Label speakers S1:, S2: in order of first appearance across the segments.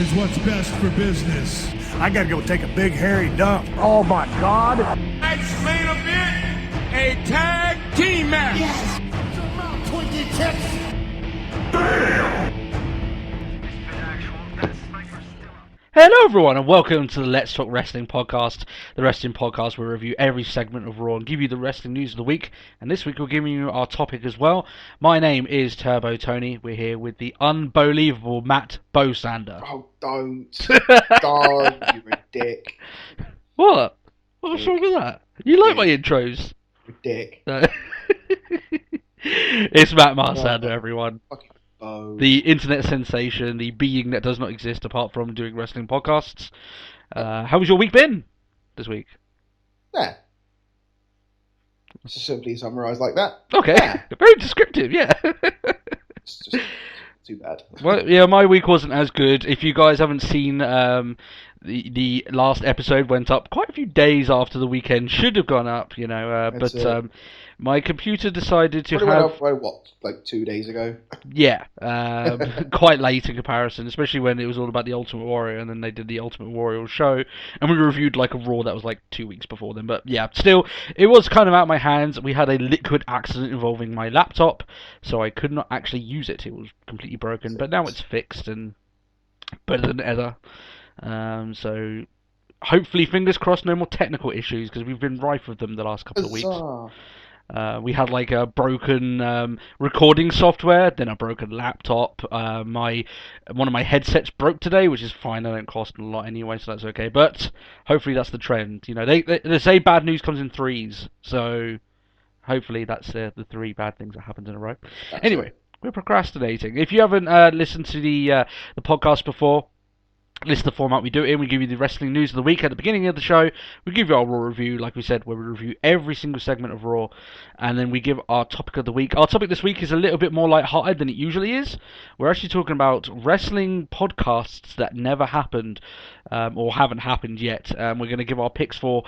S1: is what's best for business.
S2: I gotta go take a big hairy dump.
S3: Oh my God!
S4: Tonight's main event, a tag team match.
S2: Yes!
S5: Hello everyone and welcome to the Let's Talk Wrestling podcast, the wrestling podcast where we review every segment of Raw and give you the wrestling news of the week, and this week we're giving you our topic as well. My name is Turbo Tony. We're here with the unbelievable Matt Bosander.
S6: Oh, don't, you're a dick.
S5: What? What's wrong with that? You like my intros?
S6: You're a dick.
S5: No. It's Matt Marsander, everyone.
S6: Fucking Bo.
S5: The internet sensation, the being that does not exist apart from doing wrestling podcasts. How was your week been this week?
S6: Yeah. Just simply summarised like that.
S5: Okay,
S6: Yeah.
S5: Very descriptive, yeah.
S6: It's just too bad.
S5: Well, yeah, my week wasn't as good. If you guys haven't seen, the last episode went up quite a few days after the weekend should have gone up, you know, but my computer decided to
S6: Probably
S5: have...
S6: went up by, what, like 2 days ago?
S5: Yeah, quite late in comparison, especially when it was all about the Ultimate Warrior, and then they did the Ultimate Warrior show, and we reviewed like a Raw that was like 2 weeks before then. But yeah, still, it was kind of out of my hands. We had a liquid accident involving my laptop, so I could not actually use it. It was completely broken, but now it's fixed and better than ever. So hopefully, fingers crossed, no more technical issues, because we've been rife with them the last couple of weeks. We had like a broken recording software, then a broken laptop. One of my headsets broke today, which is fine. They don't cost a lot anyway, so that's okay. But hopefully that's the trend. You know, they say bad news comes in threes, so hopefully that's the three bad things that happened in a row. Anyway, we're procrastinating. If you haven't listened to the podcast before, this is the format we do it in. We give you the wrestling news of the week at the beginning of the show. We give you our Raw review, like we said, where we review every single segment of Raw. And then we give our topic of the week. Our topic this week is a little bit more lighthearted than it usually is. We're actually talking about wrestling podcasts that never happened, or haven't happened yet. We're going to give our picks for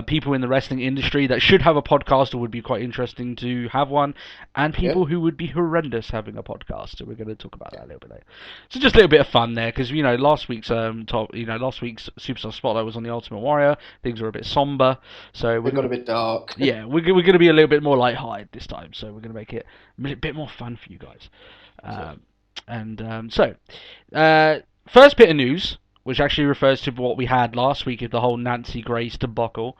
S5: people in the wrestling industry that should have a podcast or would be quite interesting to have one, and people who would be horrendous having a podcast. So we're going to talk about that a little bit later. So just a little bit of fun there, because last week's Superstar Spotlight was on the Ultimate Warrior. Things were a bit somber, so
S6: We got a bit dark.
S5: Yeah, we're going to be a little bit more lighthearted this time, so we're going to make it a bit more fun for you guys. First bit of news, which actually refers to what we had last week of the whole Nancy Grace debacle.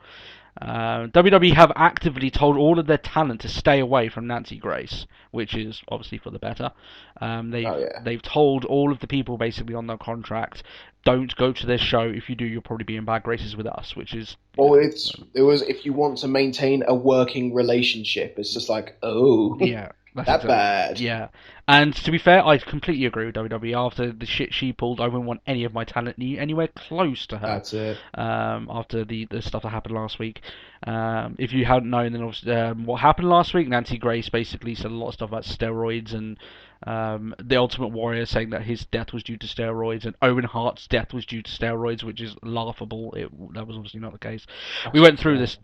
S5: WWE have actively told all of their talent to stay away from Nancy Grace, which is obviously for the better. They've told all of the people basically on their contract, don't go to this show. If you do, you'll probably be in bad graces with us, which is...
S6: Well, it was if you want to maintain a working relationship. It's just like, oh...
S5: Yeah.
S6: That's bad.
S5: Yeah. And to be fair, I completely agree with WWE. After the shit she pulled, I wouldn't want any of my talent anywhere close to her.
S6: That's it.
S5: After the stuff that happened last week. If you hadn't known, then obviously, what happened last week, Nancy Grace basically said a lot of stuff about steroids, and the Ultimate Warrior saying that his death was due to steroids, and Owen Hart's death was due to steroids, which is laughable. That was obviously not the case. We went through this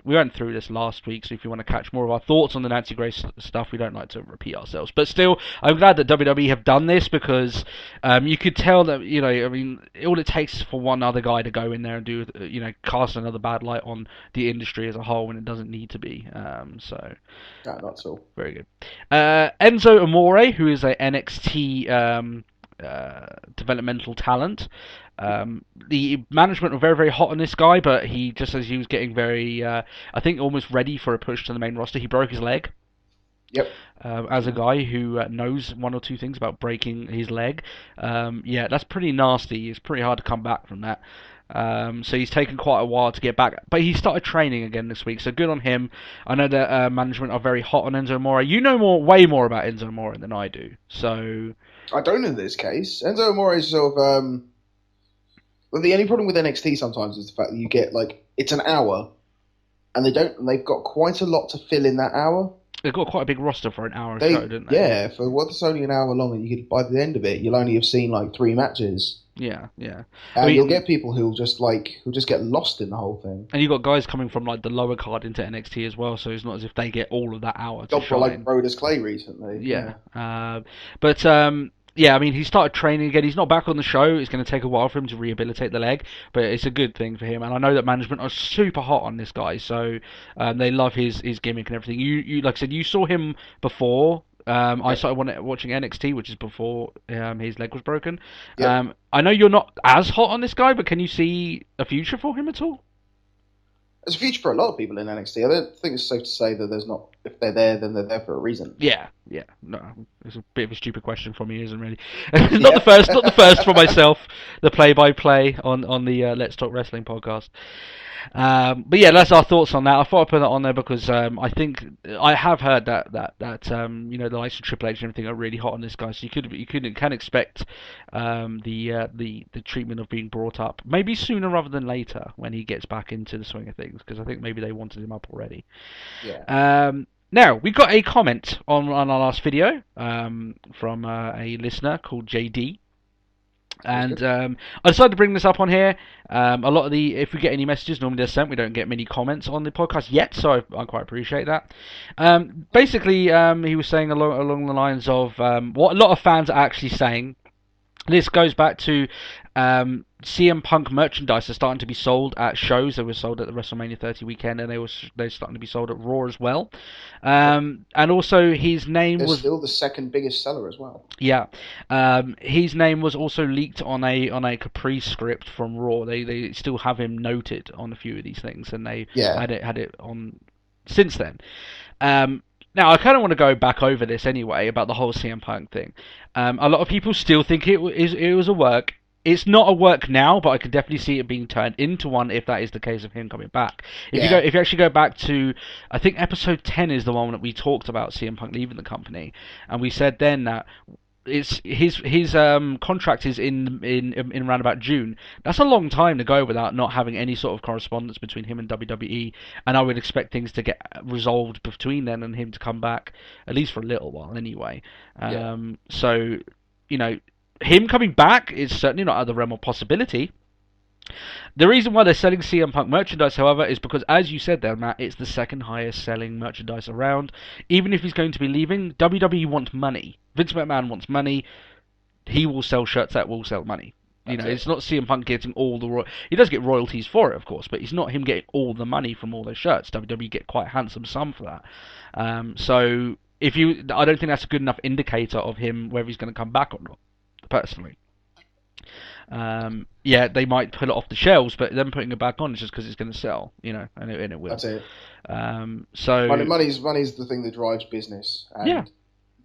S5: last week, so if you want to catch more of our thoughts on the Nancy Grace stuff, we don't like to repeat ourselves. But still, I'm glad that WWE have done this, because you could tell that, all it takes is for one other guy to go in there and do, cast another bad light on the industry as a whole, and it doesn't need to be. So,
S6: no, not so.
S5: Very good. Enzo Amore, who is a NXT developmental talent. The management were very, very hot on this guy, but he, just as he was getting very, I think, almost ready for a push to the main roster, he broke his leg.
S6: Yep.
S5: As a guy who knows one or two things about breaking his leg, that's pretty nasty. It's pretty hard to come back from that. So he's taken quite a while to get back, but he started training again this week, so good on him. I know that management are very hot on Enzo Amore. You know way more about Enzo Amore than I do, so... I
S6: don't in this case. Enzo Amore is sort of... well, the only problem with NXT sometimes is the fact that you get, it's an hour, and they've got quite a lot to fill in that hour.
S5: They've got quite a big roster for an hour show, didn't they?
S6: Yeah, for what's only an hour long, and you could, by the end of it, you'll only have seen 3 matches.
S5: Yeah, yeah.
S6: And you'll get people who'll just get lost in the whole thing.
S5: And you've got guys coming from the lower card into NXT as well, so it's not as if they get all of that hour to shine.
S6: Like Brodus Clay recently.
S5: Yeah. yeah, I mean, he started training again. He's not back on the show. It's going to take a while for him to rehabilitate the leg, but it's a good thing for him. And I know that management are super hot on this guy, so they love his gimmick and everything. You like I said, you saw him before. I started watching NXT, which is before his leg was broken.
S6: Yep.
S5: I know you're not as hot on this guy, but can you see a future for him at all?
S6: There's a future for a lot of people in NXT. I don't think it's safe to say that there's not. If they're there, then they're there for a reason.
S5: Yeah. No, it's a bit of a stupid question from me, isn't it, really? Not the first for myself. The play-by-play on the Let's Talk Wrestling podcast. But yeah, that's our thoughts on that. I thought I'd put that on there because I think I have heard that the likes of Triple H and everything are really hot on this guy. So you can expect the treatment of being brought up maybe sooner rather than later when he gets back into the swing of things, because I think maybe they wanted him up already.
S6: Yeah.
S5: Now, we got a comment on our last video from a listener called JD. And I decided to bring this up on here. A lot of if we get any messages, normally they're sent. We don't get many comments on the podcast yet, so I quite appreciate that. Basically, he was saying along the lines of what a lot of fans are actually saying. This goes back to CM Punk merchandise are starting to be sold at shows. They were sold at the WrestleMania 30 weekend, and they're starting to be sold at Raw as well. And also his name
S6: They're
S5: was
S6: still the second biggest seller as well.
S5: Yeah, his name was also leaked on a Caprice script from Raw. They still have him noted on a few of these things, and they had it on since then. Now, I kind of want to go back over this anyway about the whole CM Punk thing. A lot of people still think it was a work. It's not a work now, but I could definitely see it being turned into one if that is the case of him coming back. If you actually go back to, I think episode 10 is the one that we talked about CM Punk leaving the company, and we said then that it's his contract is in around about June. That's a long time to go without not having any sort of correspondence between him and WWE, and I would expect things to get resolved between then and him to come back at least for a little while anyway. So him coming back is certainly not out of the realm of possibility. The reason why they're selling CM Punk merchandise, however, is because, as you said there, Matt, it's the second highest selling merchandise around. Even if he's going to be leaving, WWE wants money. Vince McMahon wants money. He will sell shirts that will sell money. It's not CM Punk getting all the he does get royalties for it, of course, but it's not him getting all the money from all those shirts. WWE get quite a handsome sum for that. So I don't think that's a good enough indicator of him whether he's going to come back or not. Personally. They might pull it off the shelves, but then putting it back on is just because it's going to sell, and it will.
S6: That's it.
S5: So
S6: money's the thing that drives business, and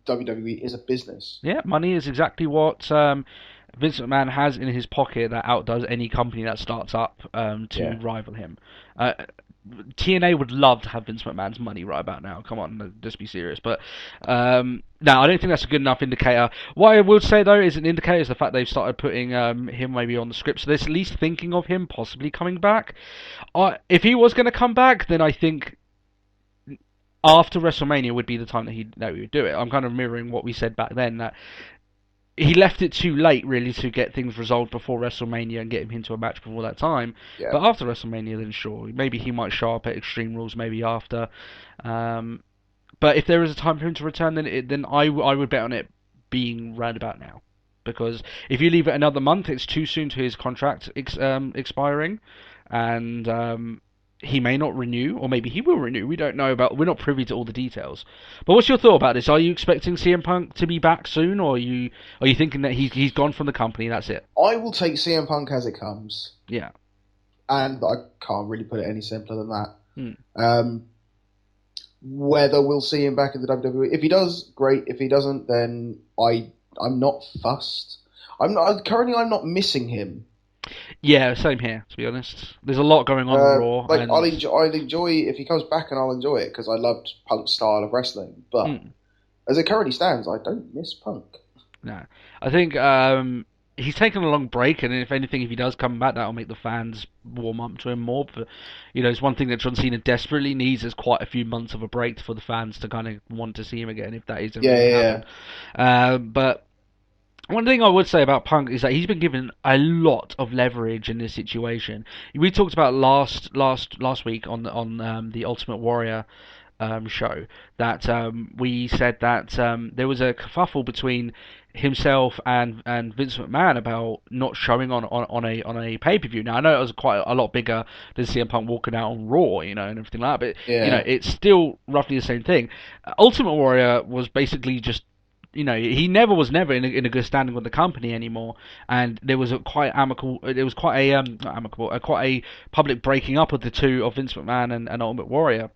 S6: WWE is a business. Yeah,
S5: money is exactly what Vince McMahon has in his pocket that outdoes any company that starts up to rival him. TNA would love to have Vince McMahon's money right about now. Come on, just be serious. But no, I don't think that's a good enough indicator. What I would say, though, is an indicator is the fact they've started putting him maybe on the script. So they're at least thinking of him possibly coming back. If he was going to come back, then I think after WrestleMania would be the time that he would do it. I'm kind of mirroring what we said back then, that he left it too late, really, to get things resolved before WrestleMania and get him into a match before that time. Yeah. But after WrestleMania, then sure, maybe he might show up at Extreme Rules, maybe after. But if there is a time for him to return, then I would bet on it being round about now. Because if you leave it another month, it's too soon to his contract expiring, and he may not renew, or maybe he will renew. We don't know we're not privy to all the details. But what's your thought about this? Are you expecting CM Punk to be back soon, or are you thinking that he's gone from the company and that's it?
S6: I will take CM Punk as it comes.
S5: Yeah.
S6: And I can't really put it any simpler than that. Whether we'll see him back in the WWE, if he does, great. If he doesn't, then I'm not fussed. I'm not missing him.
S5: Yeah, same here, to be honest. There's a lot going on in Raw.
S6: I'll enjoy if he comes back, and I'll enjoy it because I loved Punk's style of wrestling. But as it currently stands, I don't miss Punk.
S5: No, I think he's taken a long break, and if anything, if he does come back, that'll make the fans warm up to him more. But it's one thing that John Cena desperately needs is quite a few months of a break for the fans to kind of want to see him again, if that is happen. But one thing I would say about Punk is that he's been given a lot of leverage in this situation. We talked about last week on the Ultimate Warrior show that we said that there was a kerfuffle between himself and Vince McMahon about not showing on a pay-per-view. Now I know it was quite a lot bigger than CM Punk walking out on Raw, and everything like that, but it's still roughly the same thing. Ultimate Warrior was basically just, he was never in a good standing with the company anymore, and there was quite a public breaking up of the two, of Vince McMahon and Ultimate Warrior.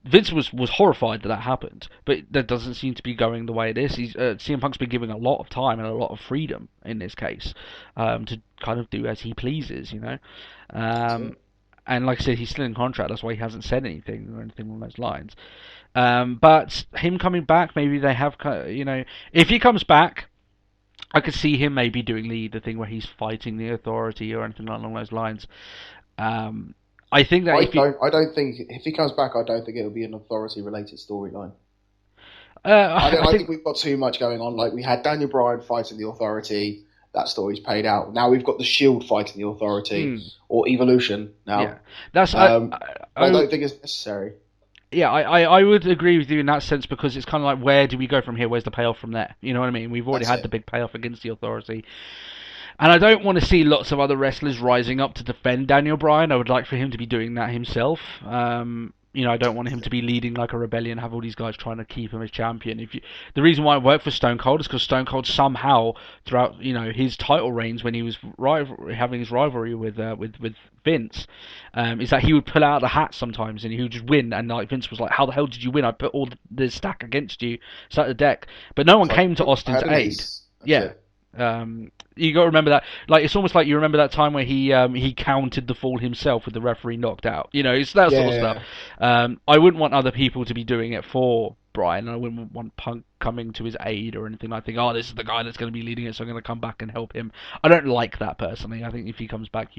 S5: Vince was horrified that happened, but that doesn't seem to be going the way it is. CM Punk's been given a lot of time and a lot of freedom in this case, to kind of do as he pleases, and like I said, he's still in contract. That's why he hasn't said anything or anything along those lines. But him coming back, maybe they have, if he comes back, I could see him maybe doing the thing where he's fighting the Authority or anything along those lines. I think that
S6: I don't think if he comes back, I don't think it'll be an Authority-related storyline. I think we've got too much going on. Like, we had Daniel Bryan fighting the Authority. That story's paid out. Now we've got the Shield fighting the Authority, or Evolution. Now, I don't think it's necessary.
S5: Yeah, I would agree with you in that sense, because it's kind of like, where do we go from here? Where's the payoff from there? You know what I mean? We've already had the big payoff against the Authority. And I don't want to see lots of other wrestlers rising up to defend Daniel Bryan. I would like for him to be doing that himself. I don't want him to be leading like a rebellion, have all these guys trying to keep him as champion. The reason why it worked for Stone Cold is because Stone Cold somehow, throughout his title reigns, when he was having his rivalry with Vince, is that he would pull out the hat sometimes and he would just win. And like Vince was like, "How the hell did you win? I put all the stack against you, stack the deck." But no one came to Austin's aid. Yeah. You got to remember that. Like, it's almost like you remember that time where he counted the fall himself with the referee knocked out. It's that sort of stuff. I wouldn't want other people to be doing it for Bryan. I wouldn't want Punk coming to his aid or anything. I think, this is the guy that's going to be leading it, so I'm going to come back and help him. I don't like that personally. I think if he comes back,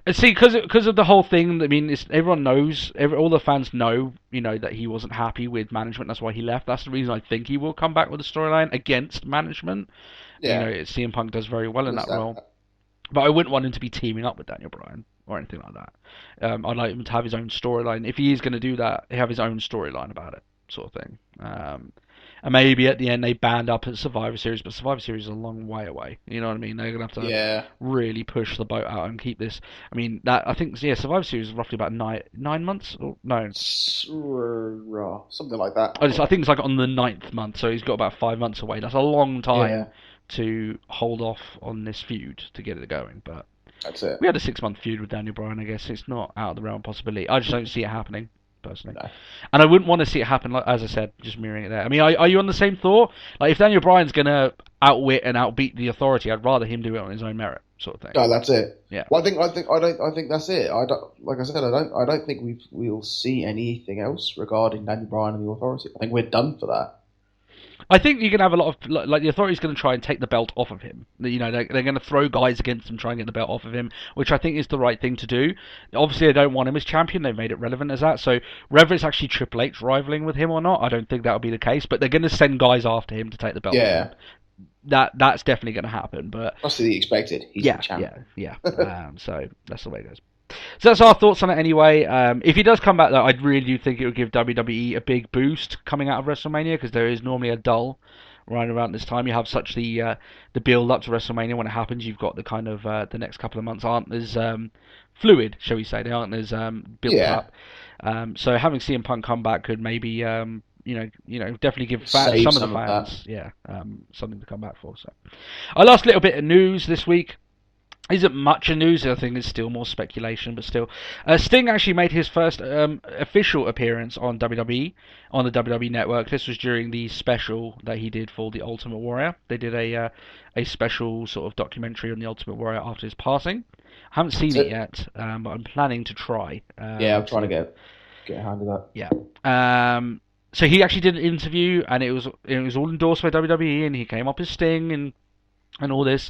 S5: because of the whole thing. I mean, everyone knows, all the fans know, that he wasn't happy with management. That's why he left. That's the reason I think he will come back with a storyline against management. Yeah. CM Punk does very well in that role. But I wouldn't want him to be teaming up with Daniel Bryan or anything like that. I'd like him to have his own storyline. If he is going to do that, have his own storyline about it, sort of thing. And maybe at the end they band up at Survivor Series, but Survivor Series is a long way away. You know what I mean? They're going to have to really push the boat out and keep this. I mean, I think Survivor Series is roughly about 9 months. Or, no,
S6: something like that.
S5: I think it's like on the 9th month, so he's got about 5 months away. That's a long time to hold off on this feud to get it going, but
S6: that's it.
S5: We had a 6-month feud with Daniel Bryan. I guess it's not out of the realm of possibility. I just don't see it happening personally, and I wouldn't want to see it happen. Like, as I said, just mirroring it there. I mean, are you on the same thought? Like, if Daniel Bryan's gonna outwit and outbeat the Authority, I'd rather him do it on his own merit, sort of thing.
S6: No, that's it.
S5: Yeah.
S6: Well, I think that's it. I don't think we'll see anything else regarding Daniel Bryan and the Authority. I think we're done for that.
S5: I think you can have a lot of, like, the Authority's going to try and take the belt off of him. They're going to throw guys against him, try and get the belt off of him, which I think is the right thing to do. Obviously, they don't want him as champion. They've made it relevant as that. So whether it's actually Triple H rivaling with him or not, I don't think that'll be the case. But they're going to send guys after him to take the belt off him. That's definitely going to happen. But
S6: that's to be expected. He's the champion.
S5: Yeah. So that's the way it goes. So that's our thoughts on it anyway. If he does come back, though, I really do think it would give WWE a big boost coming out of WrestleMania, because there is normally a dull right around this time. You have such the build up to WrestleMania. When it happens, you've got the kind of the next couple of months aren't as fluid, shall we say? They aren't as built up. So having CM Punk come back could maybe definitely give some of the fans something to come back for. So our last little bit of news this week isn't much of news. I think it's still more speculation, but still. Sting actually made his first official appearance on WWE, on the WWE Network. This was during the special that he did for The Ultimate Warrior. They did a special sort of documentary on The Ultimate Warrior after his passing. I haven't seen it yet, but I'm planning to try.
S6: I'm trying to get a hand of that.
S5: Yeah. So he actually did an interview, and it was all endorsed by WWE, and he came up as Sting and all this,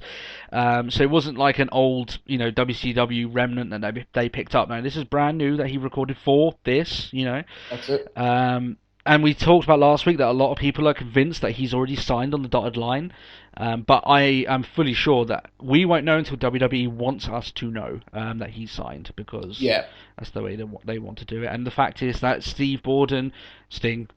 S5: so it wasn't like an old, WCW remnant that they picked up. No, this is brand new that he recorded for this,
S6: That's it.
S5: And And we talked about last week that a lot of people are convinced that he's already signed on the dotted line. But I am fully sure that we won't know until WWE wants us to know that he's signed, because that's the way they want to do it. And the fact is that Steve Borden, Sting,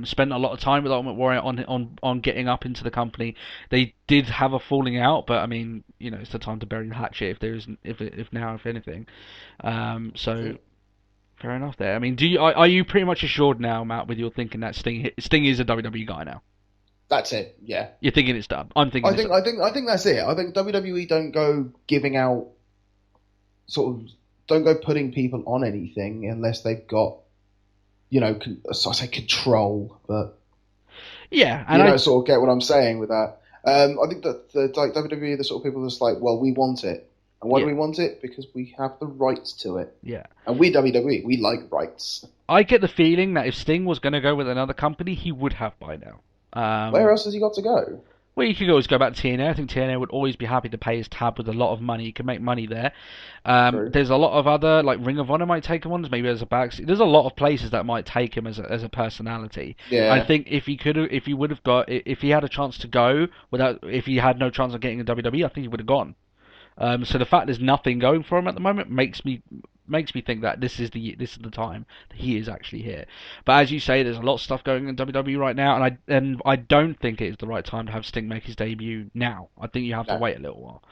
S5: spent a lot of time with Ultimate Warrior on getting up into the company. They did have a falling out, but I mean, it's the time to bury the hatchet if now, if anything. So fair enough there. I mean, are you pretty much assured now, Matt, with your thinking that Sting is a WWE guy now?
S6: That's it. Yeah.
S5: You're thinking it's done. I think
S6: that's it. I think WWE don't go giving out don't go putting people on anything unless they've got, I say control, but
S5: yeah, and
S6: I sort of get what I'm saying with that. I think that WWE are the sort of people that's like, well, we want it. And why do we want it? Because we have the rights to it.
S5: Yeah.
S6: And we WWE, we like rights.
S5: I get the feeling that if Sting was going to go with another company, he would have by now.
S6: Where else has he got to go?
S5: Well, you could always go back to TNA. I think TNA would always be happy to pay his tab with a lot of money. You can make money there. There's a lot of other, like Ring of Honor might take him on, maybe as a backseat. There's a lot of places that might take him as a personality.
S6: Yeah.
S5: I think if he had a chance to go if he had no chance of getting a WWE, I think he would have gone. So the fact there's nothing going for him at the moment makes me think that this is the time that he is actually here. But as you say, there's a lot of stuff going in WWE right now, and I don't think it is the right time to have Sting make his debut now. I think you have to wait a little while.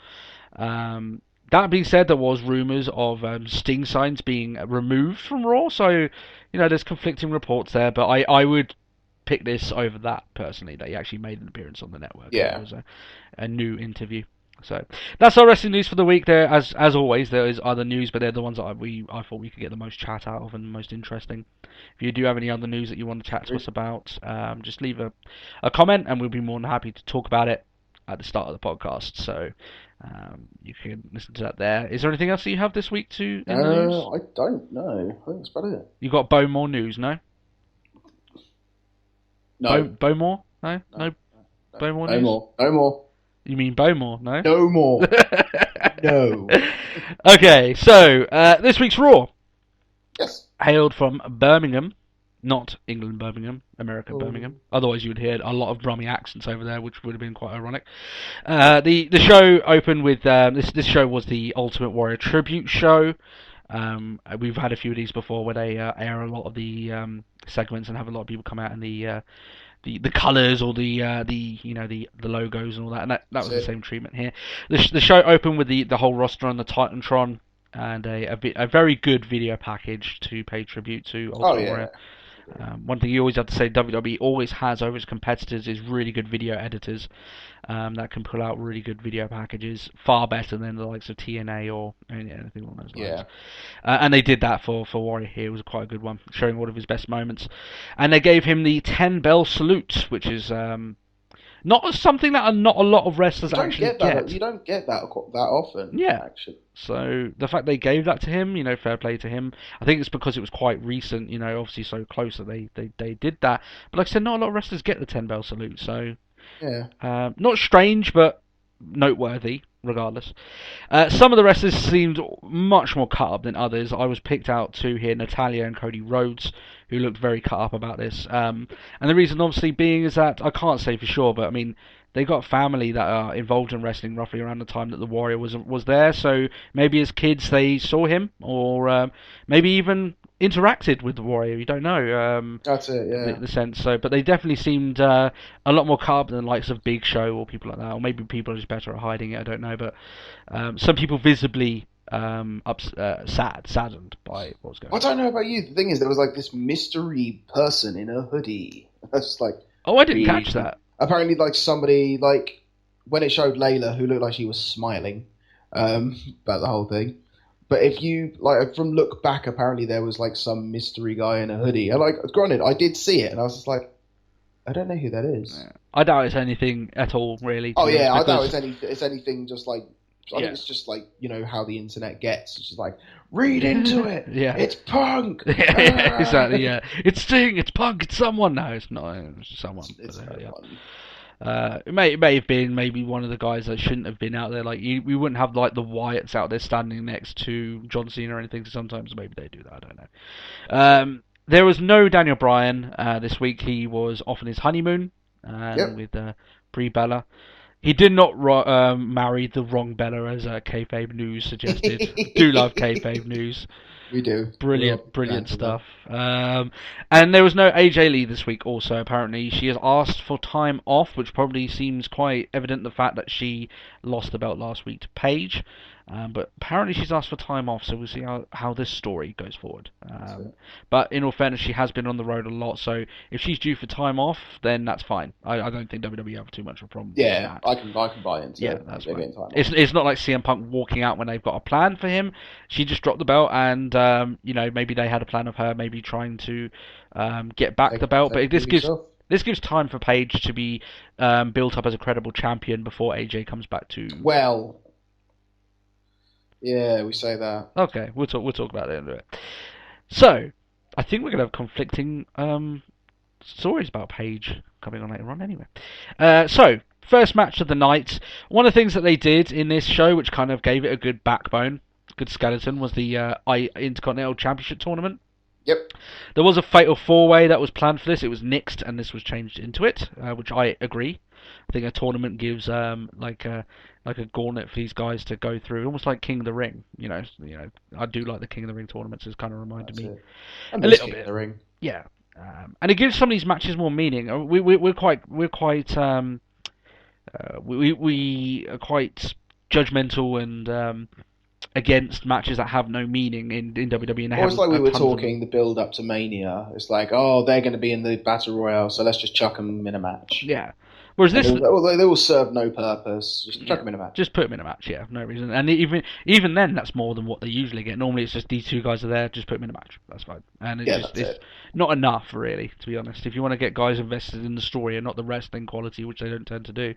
S5: That being said, there was rumours of Sting signs being removed from Raw, so there's conflicting reports there. But I would pick this over that personally, that he actually made an appearance on the network.
S6: Yeah,
S5: it was a new interview. So that's our wrestling news for the week. There, as always, there is other news, but they're the ones that I thought we could get the most chat out of and the most interesting. If you do have any other news that you want to chat to us about, just leave a comment, and we'll be more than happy to talk about it at the start of the podcast. So you can listen to that there. Is there anything else that you have this week in the news?
S6: I don't know. I think that's about it.
S5: You got Bowmore news, no?
S6: No.
S5: Bowmore? No. Bowmore news?
S6: No more.
S5: You mean Bowmore, no?
S6: No more. No.
S5: Okay, so this week's Raw.
S6: Yes.
S5: Hailed from Birmingham, not England Birmingham, America Birmingham. Otherwise you would hear a lot of Brummy accents over there, which would have been quite ironic. The show opened with this show was the Ultimate Warrior tribute show. We've had a few of these before where they air a lot of the segments and have a lot of people come out in the colours or the logos and all that, and that was the same treatment here. The show opened with the whole roster on the Titantron and a very good video package to pay tribute to Ultimate Warrior. One thing you always have to say WWE always has over its competitors is really good video editors that can pull out really good video packages, far better than the likes of TNA or anything along those lines. And they did that for Warrior here. It was quite a good one, showing one of his best moments. And they gave him the 10-bell salute, which is not something that not a lot of wrestlers actually get.
S6: You don't get that often.
S5: Yeah.
S6: Actually.
S5: So the fact they gave that to him, fair play to him. I think it's because it was quite recent, obviously so close that they did that. But like I said, not a lot of wrestlers get the 10-bell salute, so not strange, but noteworthy regardless. Some of the wrestlers seemed much more cut up than others. I was picked out to hear Natalya and Cody Rhodes, who looked very cut up about this. And the reason obviously being is that, I can't say for sure, but I mean, they got family that are involved in wrestling roughly around the time that the Warrior was there, so maybe as kids they saw him, or maybe even interacted with the Warrior. You don't know.
S6: That's it, yeah.
S5: The sense. So, but they definitely seemed a lot more cut up than the likes of Big Show or people like that, or maybe people are just better at hiding it. I don't know, but some people visibly saddened by what was going on.
S6: I don't know about you. The thing is, there was like this mystery person in a hoodie. That's like.
S5: Oh, I didn't catch that.
S6: Apparently, like somebody, like when it showed Layla, who looked like she was smiling about the whole thing. But if you from look back, apparently there was like some mystery guy in a hoodie. And granted, I did see it, and I was just like, I don't know who that is.
S5: Yeah. I doubt it's anything at all, really.
S6: Oh yeah, I doubt it's anything. Just like I think it's just like how the internet gets. It's just like read into it.
S5: Yeah,
S6: it's Punk.
S5: Yeah, exactly. Yeah, it's Sting. It's Punk. It's someone. No, it's not. It's just someone.
S6: It's someone.
S5: It may have been maybe one of the guys that shouldn't have been out there. Like we wouldn't have like the Wyatts out there standing next to John Cena or anything. So sometimes maybe they do that. I don't know. There was no Daniel Bryan this week. He was off on his honeymoon with Brie Bella. He did not marry the wrong Bella, as Kayfabe News suggested. Do love Kayfabe News.
S6: We do.
S5: Brilliant stuff. And there was no AJ Lee this week also, apparently. She has asked for time off, which probably seems quite evident the fact that she lost the belt last week to Paige. But apparently she's asked for time off, so we'll see how this story goes forward. But in all fairness, she has been on the road a lot, so if she's due for time off, then that's fine. I don't think WWE have too much of a problem with that.
S6: I can buy into it.
S5: That's fine. It's not like CM Punk walking out when they've got a plan for him. She just dropped the belt, and maybe they had a plan of her maybe trying to get back the belt. But this gives time for Paige to be built up as a credible champion before AJ comes back to.
S6: Well, yeah, we say that.
S5: Okay, we'll talk about it in a bit. So, I think we're gonna have conflicting stories about Paige coming on later on. Anyway, so first match of the night. One of the things that they did in this show, which kind of gave it a good backbone, good skeleton, was the Intercontinental Championship tournament.
S6: Yep.
S5: There was a fatal four-way that was planned for this. It was nixed, and this was changed into it, which I agree. I think a tournament gives like a gauntlet for these guys to go through, almost like King of the Ring. I do like the King of the Ring tournaments. It's kind of reminded me
S6: a little bit. The Ring.
S5: Yeah, and it gives some of these matches more meaning. We are quite judgmental and against matches that have no meaning in WWE. And
S6: it's like we were talking the build up to Mania. It's like, oh, they're going to be in the Battle Royale, so let's just chuck them in a match.
S5: Yeah. Whereas this,
S6: they will serve no purpose. Just chuck them in a match.
S5: Just put them in a match, yeah, no reason. And even then, that's more than what they usually get. Normally, it's just these two guys are there. Just put them in a match. That's fine. And it's not enough, really, to be honest. If you want to get guys invested in the story and not the wrestling quality, which they don't tend to do.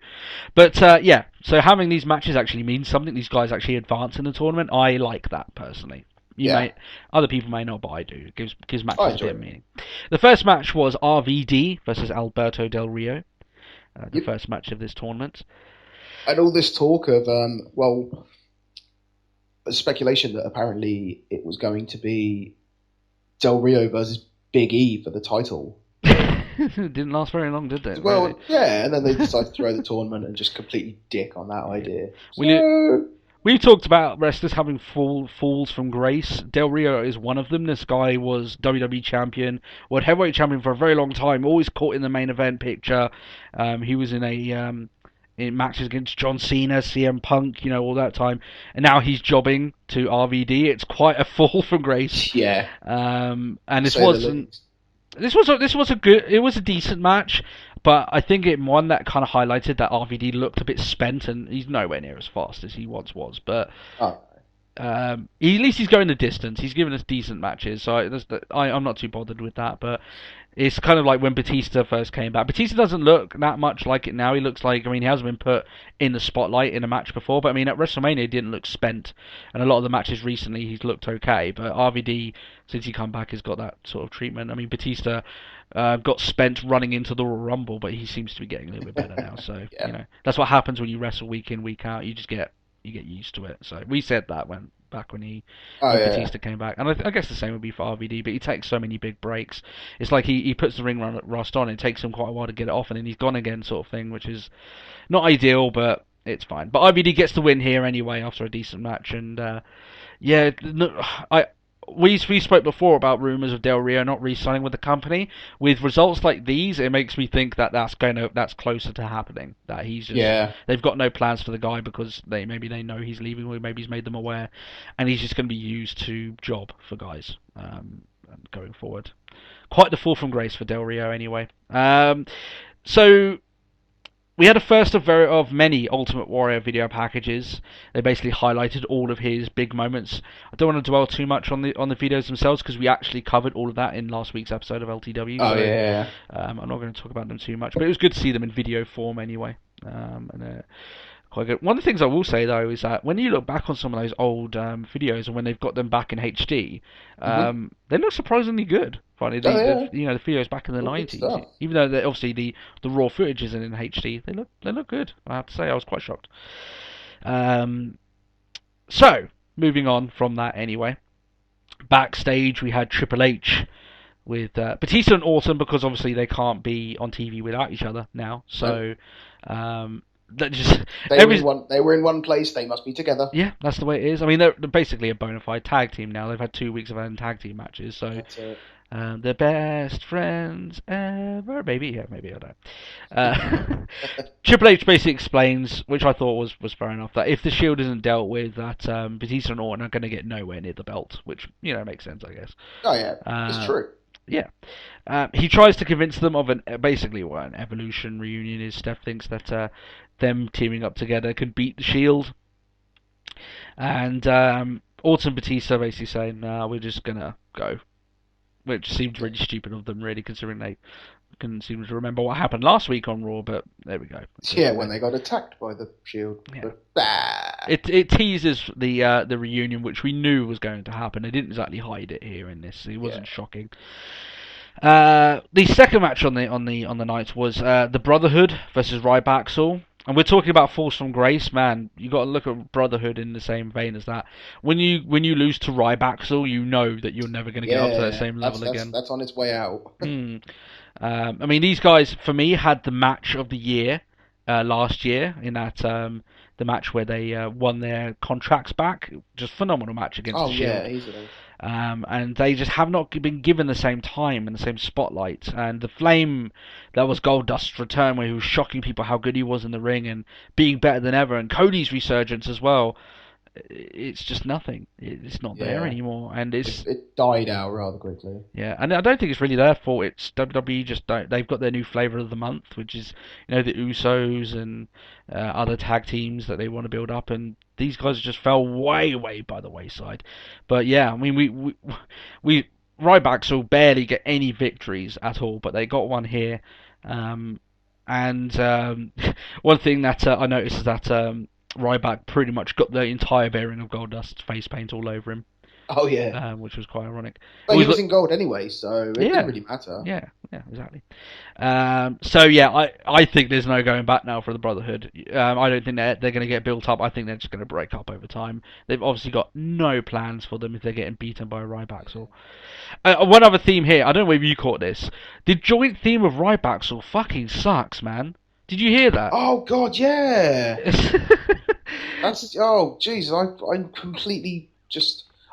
S5: But so having these matches actually means something. These guys actually advance in the tournament. I like that personally. Other people may not, but I do. It gives matches a bit of meaning. The first match was RVD versus Alberto Del Rio. The first match of this tournament.
S6: And all this talk of, speculation that apparently it was going to be Del Rio versus Big E for the title.
S5: Didn't last very long, did it?
S6: Well,
S5: really?
S6: Yeah, and then they decided to throw the tournament and just completely dick on that idea.
S5: We've talked about wrestlers having falls from grace. Del Rio is one of them. This guy was WWE champion, World Heavyweight champion for a very long time, always caught in the main event picture. He was in in matches against John Cena, CM Punk, all that time, and now he's jobbing to RVD. It's quite a fall from grace.
S6: Yeah.
S5: And this wasn't. This was a decent match, but I think one that kind of highlighted that RVD looked a bit spent, and he's nowhere near as fast as he once was. But at least he's going the distance. He's given us decent matches, so I'm not too bothered with that. But it's kind of like when Batista first came back. Batista doesn't look that much like it now. He looks like, he hasn't been put in the spotlight in a match before, but at WrestleMania he didn't look spent, and a lot of the matches recently he's looked okay. But RVD, since he come back, has got that sort of treatment. Batista got spent running into the Royal Rumble, but he seems to be getting a little bit better now. So that's what happens when you wrestle week in, week out. You just get used to it. So we said that when Batista came back, and I guess the same would be for RVD. But he takes so many big breaks. It's like he puts the ring rust on. It takes him quite a while to get it off, and then he's gone again, sort of thing, which is not ideal, but it's fine. But RVD gets the win here anyway after a decent match, and we spoke before about rumours of Del Rio not re-signing with the company. With results like these, it makes me think that that's closer to happening. That he's just they've got no plans for the guy because they know he's leaving, or maybe he's made them aware, and he's just going to be used to job for guys going forward. Quite the fall from grace for Del Rio anyway. So we had a first of many Ultimate Warrior video packages. They basically highlighted all of his big moments. I don't want to dwell too much on the videos themselves because we actually covered all of that in last week's episode of LTW. I'm not going to talk about them too much, but it was good to see them in video form anyway. Quite good. One of the things I will say though is that when you look back on some of those old videos and when they've got them back in HD, they look surprisingly good. Funny, the videos back in the 90s, even though obviously the raw footage isn't in HD, they look good. I have to say, I was quite shocked. So moving on from that, anyway, backstage we had Triple H with Batista and Orton, because obviously they can't be on TV without each other now. So that just
S6: they were in one place. They must be together.
S5: Yeah, that's the way it is. I mean, they're basically a bona fide tag team now. They've had 2 weeks of having tag team matches, so they're best friends ever. Maybe, I don't know. Triple H basically explains, which I thought was fair enough, that if the Shield isn't dealt with, that Batista and Orton are going to get nowhere near the belt, which makes sense, I guess.
S6: Oh yeah, it's true.
S5: Yeah. He tries to convince them of an Evolution reunion is. Steph thinks that them teaming up together could beat the Shield. And Orton and Batista basically saying, "No, we're just going to go." Which seemed really stupid of them, really, considering they couldn't seem to remember what happened last week on Raw, but there we go.
S6: Yeah, when they got attacked by the Shield.
S5: Yeah.
S6: But,
S5: it teases the reunion, which we knew was going to happen. They didn't exactly hide it here in this. It wasn't shocking. The second match on the night was the Brotherhood versus Ryback. And we're talking about Force from Grace, man. You got to look at Brotherhood in the same vein as that. When you lose to Ryback, you know that you're never going to get up to that same level again.
S6: That's on its way out.
S5: I mean, these guys, for me, had the match of the year last year in that the match where they won their contracts back. Just phenomenal match against the Shield.
S6: Yeah, easily.
S5: And they just have not been given the same time and the same spotlight. And the flame that was Goldust's return, where he was shocking people how good he was in the ring and being better than ever, and Cody's resurgence as well. It's just nothing. It's not there anymore, and
S6: it died out rather quickly.
S5: Yeah, and I don't think it's really their fault. It's WWE just don't. They've got their new flavor of the month, which is the Usos and other tag teams that they want to build up, and these guys just fell way by the wayside. But yeah, I mean we Ryback will barely get any victories at all, but they got one here. And one thing that I noticed is that Ryback pretty much got the entire bearing of Goldust's face paint all over him.
S6: Oh yeah,
S5: which was quite ironic.
S6: But he was in gold anyway, so it didn't really matter.
S5: Yeah, exactly. So yeah, I think there's no going back now for the Brotherhood. I don't think they're going to get built up. I think they're just going to break up over time. They've obviously got no plans for them if they're getting beaten by Ryback. One other theme here. I don't know if you caught this. The joint theme of Ryback fucking sucks, man. Did you hear that?
S6: Oh god, yeah. Jeez, I completely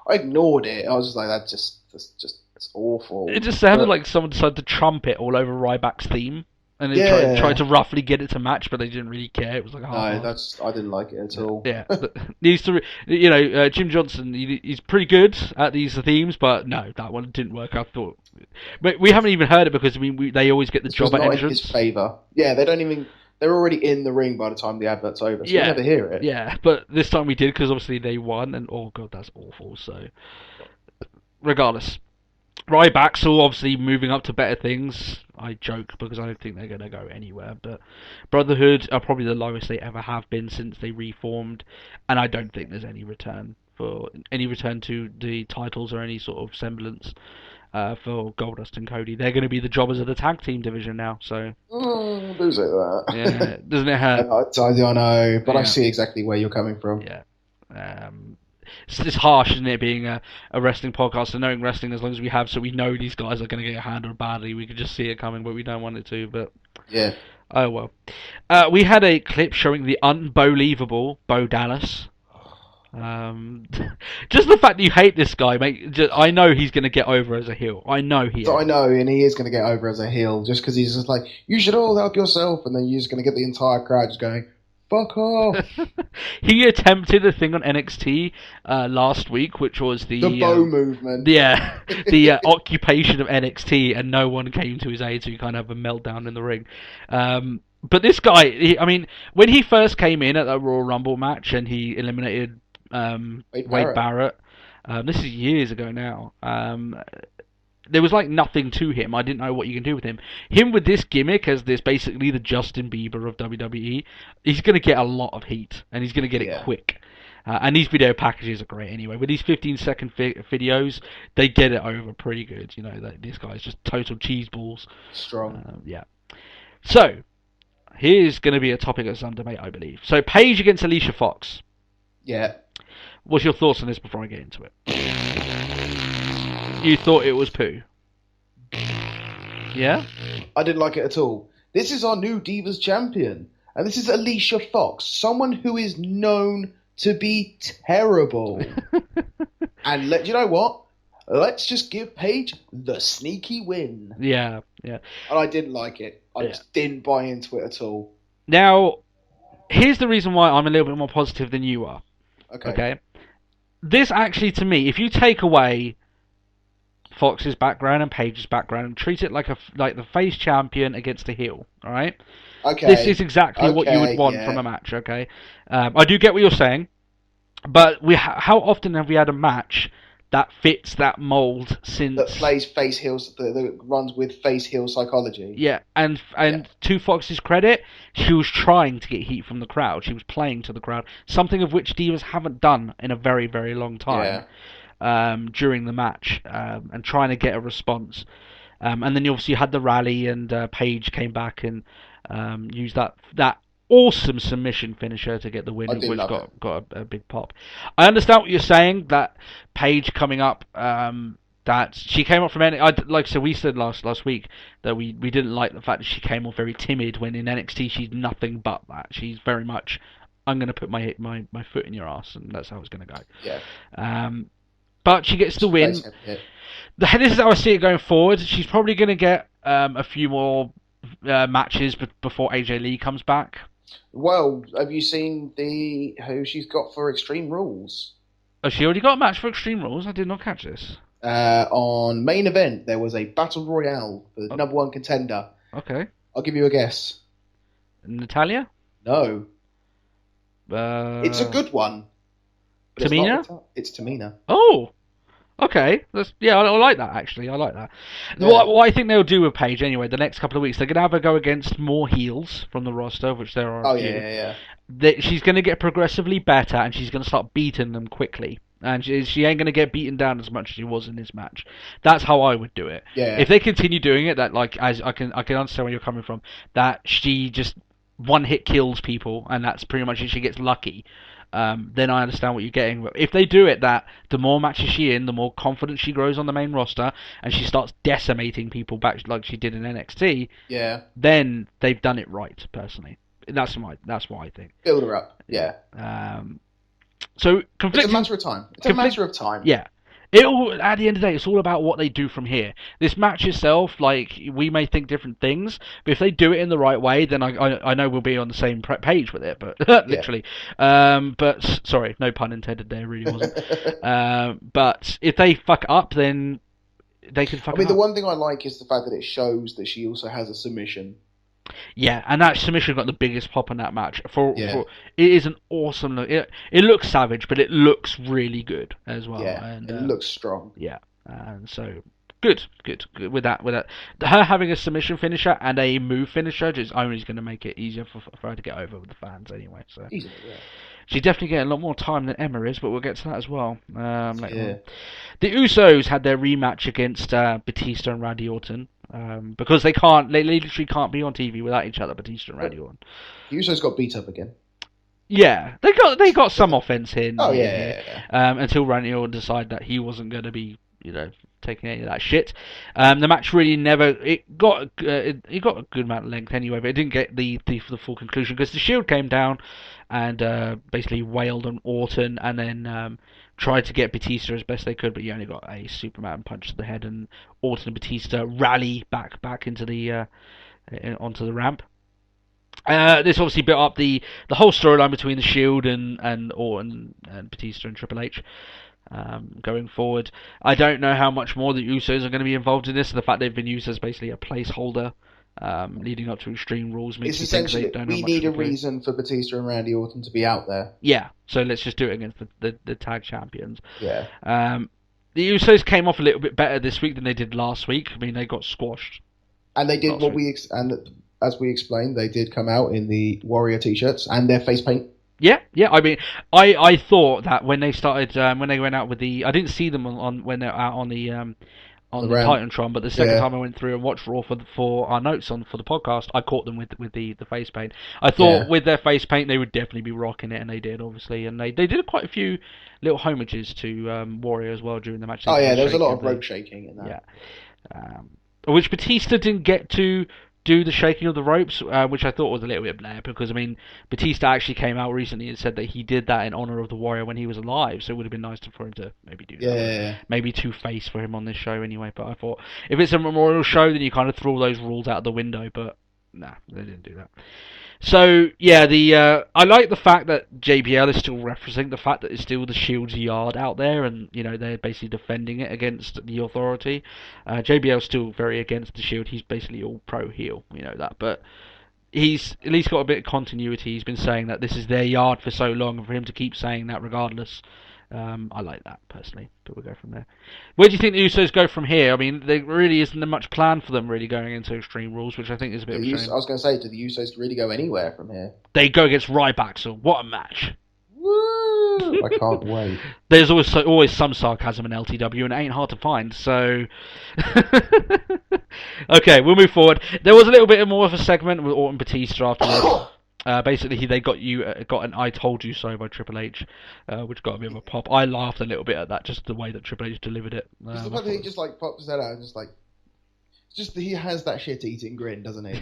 S6: I ignored it. I was just like, that's it's awful.
S5: It just sounded like someone decided to trumpet all over Ryback's theme, and they tried to roughly get it to match, but they didn't really care. It was like,
S6: I didn't like it at all.
S5: Yeah, needs to, Jim Johnson. He's pretty good at these themes, but no, that one didn't work. I thought, but we haven't even heard it because they always get the job at entrance. In his
S6: favour. Yeah, they don't even. They're already in the ring by the time the advert's over, so you never hear it.
S5: Yeah, but this time we did because obviously they won, and oh god, that's awful. So, regardless, Ryback's obviously moving up to better things. I joke because I don't think they're going to go anywhere, but Brotherhood are probably the lowest they ever have been since they reformed, and I don't think there's any return to the titles or any sort of semblance. For Goldust and Cody, they're going to be the jobbers of the tag team division now. So,
S6: do say that.
S5: Yeah, doesn't it hurt?
S6: I know, but I see exactly where you're coming from.
S5: Yeah, it's harsh, isn't it, being a wrestling podcast and knowing wrestling as long as we have, so we know these guys are going to get handled badly. We can just see it coming, but we don't want it to. But
S6: yeah,
S5: oh well. We had a clip showing the unbelievable Bo Dallas. Just the fact that you hate this guy, mate. I know he's going to get over as a heel. I know he is.
S6: I know, and he is going to get over as a heel just because he's just like, you should all help yourself, and then you're just going to get the entire crowd just going, fuck off.
S5: He attempted a thing on NXT last week, which was the
S6: Bo movement.
S5: Yeah, the occupation of NXT, and no one came to his aid, so he kind of had a meltdown in the ring. But this guy, when he first came in at that Royal Rumble match and he eliminated Wade Barrett. This is years ago now. There was like nothing to him. I didn't know what you can do with him. Him with this gimmick as this basically the Justin Bieber of WWE, he's going to get a lot of heat and he's going to get it quick. And these video packages are great anyway. With these 15-second videos, they get it over pretty good. This guy's just total cheeseballs.
S6: Strong.
S5: Yeah. So, here's going to be a topic that's under debate, I believe. So, Paige against Alicia Fox.
S6: Yeah.
S5: What's your thoughts on this before I get into it? You thought it was poo? Yeah?
S6: I didn't like it at all. This is our new Divas champion. And this is Alicia Fox, someone who is known to be terrible. And you know what? Let's just give Paige the sneaky win.
S5: Yeah.
S6: And I didn't like it. I just didn't buy into it at all.
S5: Now, here's the reason why I'm a little bit more positive than you are. Okay? This actually, to me, if you take away Fox's background and Paige's background and treat it like the face champion against a heel, alright?
S6: Okay.
S5: This is exactly what you would want from a match, okay? I do get what you're saying, but how often have we had a match that fits that mold since...
S6: That plays face heels, that runs with face heel psychology.
S5: Yeah, and to Fox's credit, she was trying to get heat from the crowd. She was playing to the crowd, something of which Divas haven't done in a very, very long time. During the match, and trying to get a response. And then you obviously had the rally, and Paige came back and used that awesome submission finisher to get the win, which got a big pop. I understand what you're saying, that Paige coming up, that she came up from NXT, like so we said last week that we didn't like the fact that she came off very timid, when in NXT she's nothing but that. She's very much, I'm going to put my foot in your ass, and that's how it's going to go.
S6: Yeah.
S5: But she gets the win. This is how I see it going forward. She's probably going to get a few more matches before AJ Lee comes back.
S6: Well, have you seen who she's got for Extreme Rules?
S5: Oh, she already got a match for Extreme Rules? I did not catch this.
S6: On Main Event, there was a Battle Royale for the number one contender.
S5: Okay.
S6: I'll give you a guess.
S5: Natalya?
S6: No. It's a good one.
S5: Tamina?
S6: It's Tamina.
S5: Oh! Okay, I like that, actually. I like that. Yeah. What I think they'll do with Paige, anyway, the next couple of weeks, they're going to have her go against more heels from the roster, which there are a few.
S6: Yeah.
S5: She's going to get progressively better, and she's going to start beating them quickly. And she ain't going to get beaten down as much as she was in this match. That's how I would do it.
S6: Yeah.
S5: If they continue doing it, that as I can understand where you're coming from, that she just one-hit kills people, and that's pretty much it. She gets lucky. Then I understand what you're getting. But if they do it, that the more matches she in, the more confident she grows on the main roster, and she starts decimating people back like she did in NXT.
S6: Yeah.
S5: Then they've done it right. Personally, that's what I think.
S6: Build her up. Yeah.
S5: So
S6: it's a matter of time. It's a matter of time.
S5: Yeah. At the end of the day, it's all about what they do from here. This match itself, like, we may think different things, but if they do it in the right way, then I know we'll be on the same page with it, but literally. But, sorry, no pun intended there, really wasn't. But if they fuck up, then they can fuck up.
S6: The one thing I like is the fact that it shows that she also has a submission.
S5: Yeah, and that submission got the biggest pop in that match. It is an awesome look. It looks savage, but it looks really good as well.
S6: Yeah, and it looks strong.
S5: Yeah, and so good with that. Her having a submission finisher and a move finisher is only going to make it easier for her to get over with the fans anyway. So
S6: easily, yeah.
S5: She's definitely getting a lot more time than Emma is, but we'll get to that as well later on. The Usos had their rematch against Batista and Randy Orton. Because they literally can't be on TV without each other, Batista and Randy Orton.
S6: The Usos got beat up again.
S5: Yeah, they got some offense in.
S6: Oh yeah.
S5: Until Randy Orton decided that he wasn't going to be, taking any of that shit. The match really it got a good amount of length anyway, but it didn't get the full conclusion because the Shield came down and basically wailed on Orton, and then tried to get Batista as best they could, but he only got a Superman punch to the head, and Orton and Batista rally back into the onto the ramp. This obviously built up the whole storyline between the Shield and Orton and Batista and Triple H. Going forward, I don't know how much more the Usos are going to be involved in this. The fact they've been used as basically a placeholder leading up to Extreme Rules makes me think they don't know much.
S6: We need a reason for Batista and Randy Orton to be out there.
S5: Yeah, so let's just do it against the tag champions.
S6: Yeah.
S5: The Usos came off a little bit better this week than they did last week. I mean, they got squashed.
S6: And they did as we explained, they did come out in the Warrior t-shirts and their face paint.
S5: Yeah. I mean, I thought that when they started, when they went out with I didn't see them when they're out on the Titantron, but the second time I went through and watched Raw for our notes for the podcast, I caught them with the face paint. I thought with their face paint they would definitely be rocking it, and they did, obviously, and they did quite a few little homages to Warrior as well during the match.
S6: There was a lot of rope shaking in that.
S5: Yeah. which Batista didn't get to do the shaking of the ropes, which I thought was a little bit blah, because, I mean, Batista actually came out recently and said that he did that in honor of the Warrior when he was alive, so it would have been nice for him to maybe do that.
S6: Yeah.
S5: Maybe two-face for him on this show anyway, but I thought, if it's a memorial show, then you kind of throw all those rules out the window, but nah, they didn't do that. So, yeah, I like the fact that JBL is still referencing the fact that it's still the Shield's yard out there, and, you know, they're basically defending it against the Authority. JBL's still very against the Shield. He's basically all pro-heel, you know that, but he's at least got a bit of continuity. He's been saying that this is their yard for so long, and for him to keep saying that regardless, I like that, personally, but we'll go from there. Where do you think the Usos go from here? I mean, there really isn't much plan for them really going into Extreme Rules, which I think is a bit of a shame.
S6: I was going to say, do the Usos really go anywhere from here?
S5: They go against Ryback, so what a match.
S6: Woo! I can't wait.
S5: There's always some sarcasm in LTW, and it ain't hard to find, so... Okay, we'll move forward. There was a little bit more of a segment with Orton Batista after this. Basically, they got an "I told you so" by Triple H, which got a bit of a pop. I laughed a little bit at that, just the way that Triple H delivered it.
S6: Just the fact that he just like pops that out, and just he has that shit-eating grin, doesn't he?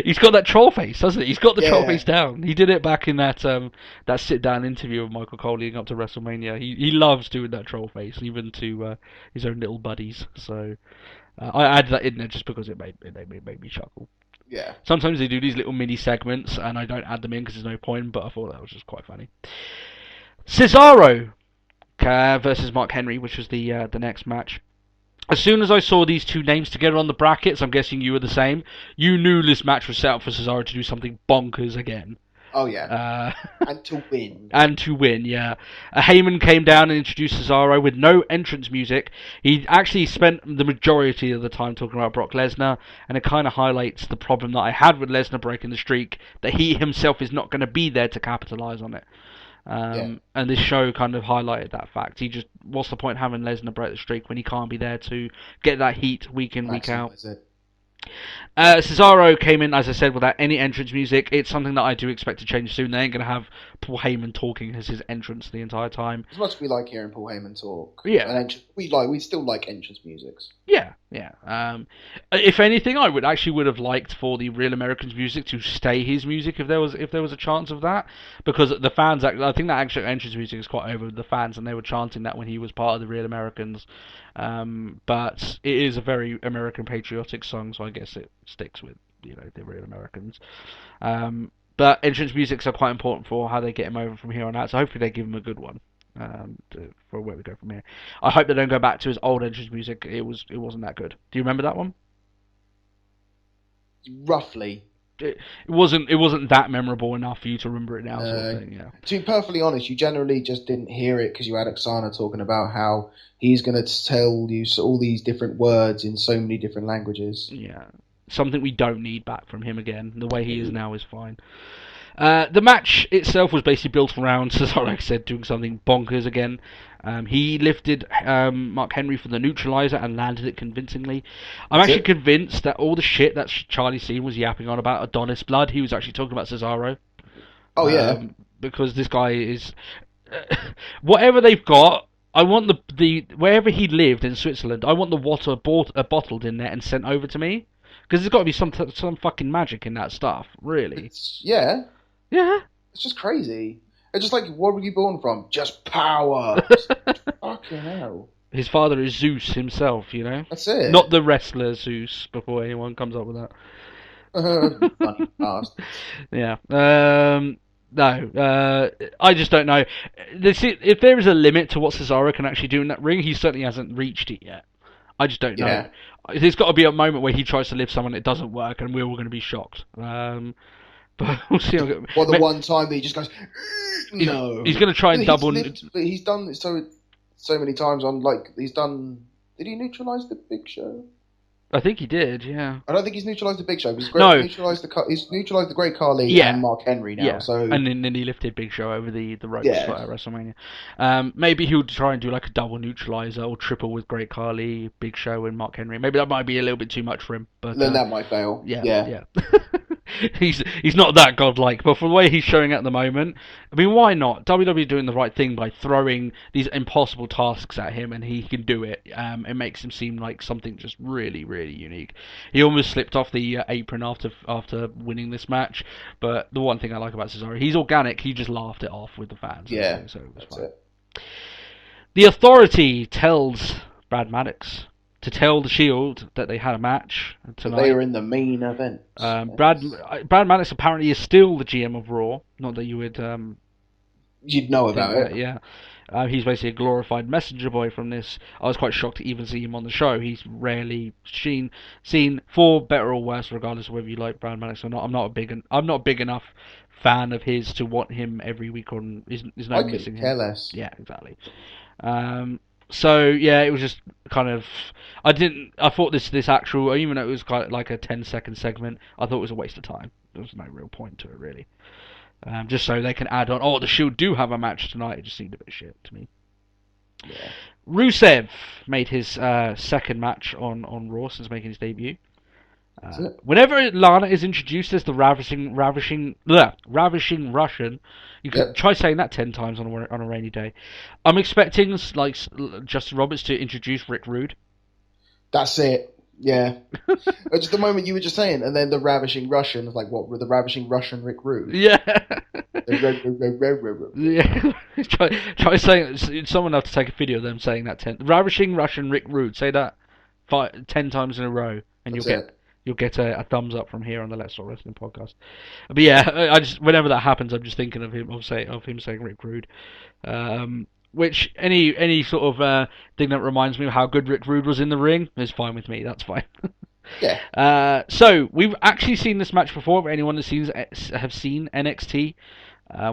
S5: He's got that troll face, doesn't he? He's got the troll face down. He did it back in that sit-down interview with Michael Cole leading up to WrestleMania. He loves doing that troll face, even to his own little buddies. So I added that in there just because it made me chuckle.
S6: Yeah.
S5: Sometimes they do these little mini segments, and I don't add them in because there's no point, but I thought that was just quite funny. Cesaro versus Mark Henry, which was the next match. As soon as I saw these two names together on the brackets, I'm guessing you were the same, you knew this match was set up for Cesaro to do something bonkers again.
S6: Oh, yeah. And to win.
S5: And to win, yeah. Heyman came down and introduced Cesaro with no entrance music. He actually spent the majority of the time talking about Brock Lesnar, and it kind of highlights the problem that I had with Lesnar breaking the streak, that he himself is not going to be there to capitalise on it. And this show kind of highlighted that fact. What's the point having Lesnar break the streak when he can't be there to get that heat week in, week out? Cesaro came in, as I said, without any entrance music. It's something that I do expect to change soon. They ain't going to have Paul Heyman talking as his entrance the entire time.
S6: As much as we like hearing Paul Heyman talk, we still like entrance musics.
S5: Yeah. If anything, I would have liked for the Real Americans music to stay his music if there was a chance of that, because the fans, I think that actual entrance music is quite over with the fans, and they were chanting that when he was part of the Real Americans. But it is a very American patriotic song, so I guess it sticks with the Real Americans. But entrance musics are quite important for how they get him over from here on out, so hopefully they give him a good one. For where we go from here. I hope they don't go back to his old entrance music. It wasn't that good. Do you remember that one?
S6: Roughly.
S5: It wasn't that memorable enough for you to remember it now. Sort of thing, yeah.
S6: To be perfectly honest, you generally just didn't hear it because you had Oksana talking about how he's going to tell you all these different words in so many different languages.
S5: Yeah, something we don't need back from him again. The way he is now is fine. The match itself was basically built around Cesaro, like I said, doing something bonkers again. He lifted Mark Henry for the neutralizer and landed it convincingly. I'm actually convinced that all the shit that Charlie Sheen was yapping on about Adonis blood, he was actually talking about Cesaro.
S6: Oh, yeah.
S5: Because this guy is... whatever they've got, I want the wherever he lived in Switzerland, I want the water bottled in there and sent over to me. Because there's got to be some fucking magic in that stuff, really.
S6: Yeah.
S5: Yeah.
S6: It's just crazy. It's just like, what were you born from? Just power. Fucking hell.
S5: His father is Zeus himself,
S6: That's it.
S5: Not the wrestler Zeus, before anyone comes up with that.
S6: Funny bastard.
S5: Yeah. No. I just don't know. If there is a limit to what Cesaro can actually do in that ring, he certainly hasn't reached it yet. I just don't know. There's got to be a moment where he tries to lift someone, it doesn't work, and we're all going to be shocked. But we'll see.
S6: Well, the one time that he just goes, no.
S5: He's going to try and double.
S6: But he's done it so many times on, he's done. Did he neutralise the Big Show?
S5: I think he did, yeah.
S6: I don't think he's neutralised the Big Show. He's neutralised the Great Khali and Mark Henry now. Yeah. So
S5: and then he lifted Big Show over the ropes at WrestleMania. Maybe he'll try and do like a double neutralizer or triple with Great Khali, Big Show, and Mark Henry. Maybe that might be a little bit too much for him. But
S6: then that might fail.
S5: Yeah. he's not that godlike, but for the way he's showing at the moment, I mean, why not? WWE doing the right thing by throwing these impossible tasks at him, and he can do it. It makes him seem like something just really, really unique. He almost slipped off the apron after winning this match, but the one thing I like about Cesaro, he's organic. He just laughed it off with the fans.
S6: Yeah,
S5: so it was
S6: that's
S5: fine.
S6: it.
S5: The Authority tells Brad Maddox to tell the Shield that they had a match tonight.
S6: They were in the main event.
S5: Brad Maddox apparently is still the GM of Raw. Not that you would
S6: you'd know about it.
S5: Yeah. He's basically a glorified messenger boy from this. I was quite shocked to even see him on the show. He's rarely seen for better or worse, regardless of whether you like Brad Maddox or not. I'm not a big enough fan of his to want him every week on. Is no missing him.
S6: I could care less.
S5: Yeah, exactly. So yeah, it was just kind of. I thought this actual, even though it was kind of like a 10-second segment, I thought it was a waste of time. There was no real point to it, really. Just so they can add on, oh, the Shield do have a match tonight. It just seemed a bit shit to me.
S6: Yeah.
S5: Rusev made his second match on Raw since making his debut. Whenever Lana is introduced as the ravishing Russian, you can try saying that 10 times on a rainy day. I'm expecting like Justin Roberts to introduce Rick Rude.
S6: That's it. Yeah. Just the moment you were just saying, and then the ravishing Russian, like what? The ravishing Russian Rick Rude.
S5: Yeah. Yeah. try saying. Someone have to take a video of them saying that 10. Ravishing Russian Rick Rude. Say that 10 times in a row, and you'll get a thumbs up from here on the Let's Talk Wrestling podcast. But yeah, I just whenever that happens, I'm just thinking of him saying Rick Rude. Which any sort of thing that reminds me of how good Rick Rude was in the ring is fine with me. That's fine.
S6: Yeah.
S5: So we've actually seen this match before. For anyone that have seen NXT,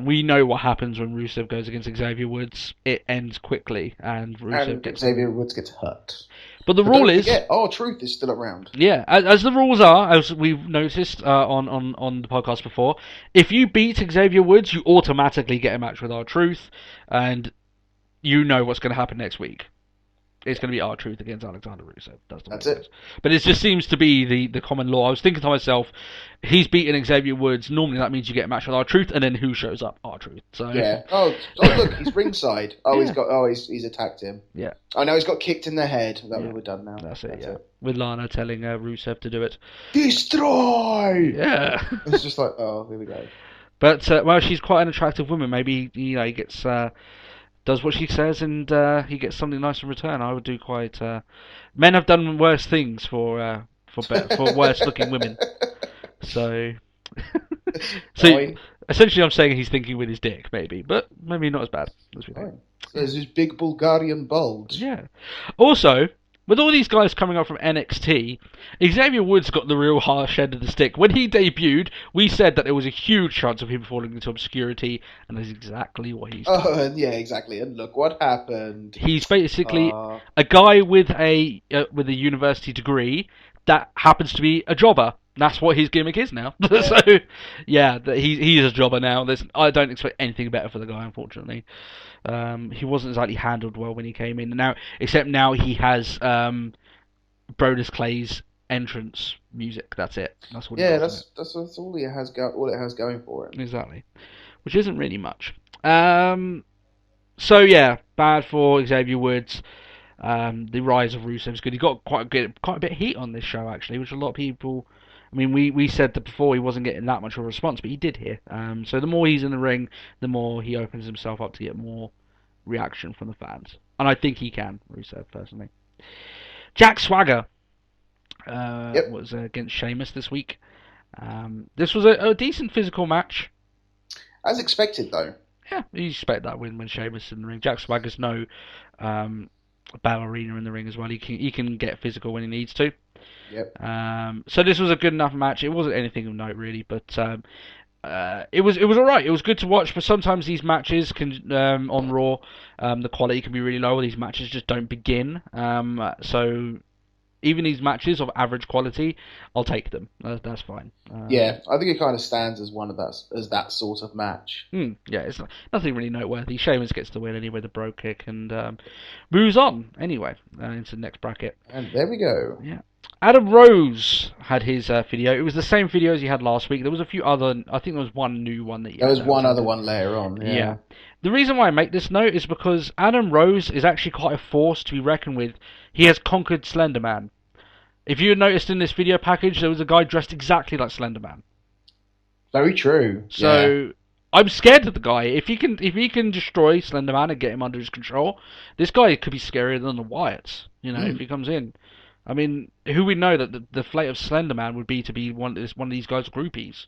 S5: we know what happens when Rusev goes against Xavier Woods. It ends quickly, and
S6: Xavier Woods gets hurt.
S5: But the rule is,
S6: Truth is still around.
S5: Yeah, as the rules are, as we've noticed on the podcast before, if you beat Xavier Woods, you automatically get a match with R-Truth, and you know what's going to happen next week. It's going to be R-Truth against Alexander Rusev. That's it. But it just seems to be the common law. I was thinking to myself, he's beaten Xavier Woods. Normally that means you get a match with R-Truth, and then who shows up? R-Truth. So
S6: yeah. Oh look, he's ringside. He's attacked him.
S5: Yeah.
S6: Oh no, he's got kicked in the head. We're done now.
S5: That's it. With Lana telling Rusev to do it.
S6: Destroy.
S5: Yeah.
S6: It's just like, oh, here we go.
S5: But she's quite an attractive woman. Maybe he gets. Does what she says, and he gets something nice in return. I would do quite. Men have done worse things for worse looking women. So essentially, I'm saying he's thinking with his dick, maybe, but maybe not as bad as we think.
S6: There's his big Bulgarian bulge.
S5: Yeah. Also, with all these guys coming up from NXT, Xavier Woods got the real harsh end of the stick. When he debuted, we said that there was a huge chance of him falling into obscurity, and that's exactly what he's done.
S6: Oh, yeah, exactly. And look what happened.
S5: He's basically a guy with a university degree that happens to be a jobber. That's what his gimmick is now.
S6: Yeah.
S5: So, yeah, he's a jobber now. I don't expect anything better for the guy, unfortunately. He wasn't exactly handled well when he came in. Except now he has Brodus Clay's entrance music. That's it. That's what.
S6: Yeah, that's all it has going for it.
S5: Exactly, which isn't really much. So yeah, bad for Xavier Woods. The rise of Rusev's good. He got quite a bit of heat on this show actually, which a lot of people. I mean, we said that before he wasn't getting that much of a response, but he did here. So the more he's in the ring, the more he opens himself up to get more reaction from the fans. And I think he can, Rusev, personally. Jack Swagger was against Sheamus this week. This was a decent physical match.
S6: As expected, though.
S5: Yeah, you expect that when Sheamus is in the ring. Jack Swagger's no ballerina in the ring as well. He can get physical when he needs to.
S6: Yep.
S5: So this was a good enough match. It wasn't anything of note really, but it was alright. It was good to watch. But sometimes these matches can on Raw, the quality can be really low. These matches just don't begin. So even these matches of average quality, I'll take them. That's fine.
S6: Yeah, I think it kind of stands as that sort of match.
S5: Yeah, it's nothing really noteworthy. Sheamus gets the win anyway, the bro kick, and moves on anyway into the next bracket.
S6: And there we go.
S5: Yeah. Adam Rose had his video. It was the same video as he had last week. There was a few other. I think there was one new one that he
S6: There
S5: had.
S6: was one other one later on.
S5: Yeah. The reason why I make this note is because Adam Rose is actually quite a force to be reckoned with. He has conquered Slender Man. If you noticed in this video package, there was a guy dressed exactly like Slender Man.
S6: Very true.
S5: So I'm scared of the guy. If he can destroy Slender Man and get him under his control, this guy could be scarier than the Wyatts. If he comes in. I mean, who would know that the fate of Slender Man would be to be one of these guys' groupies?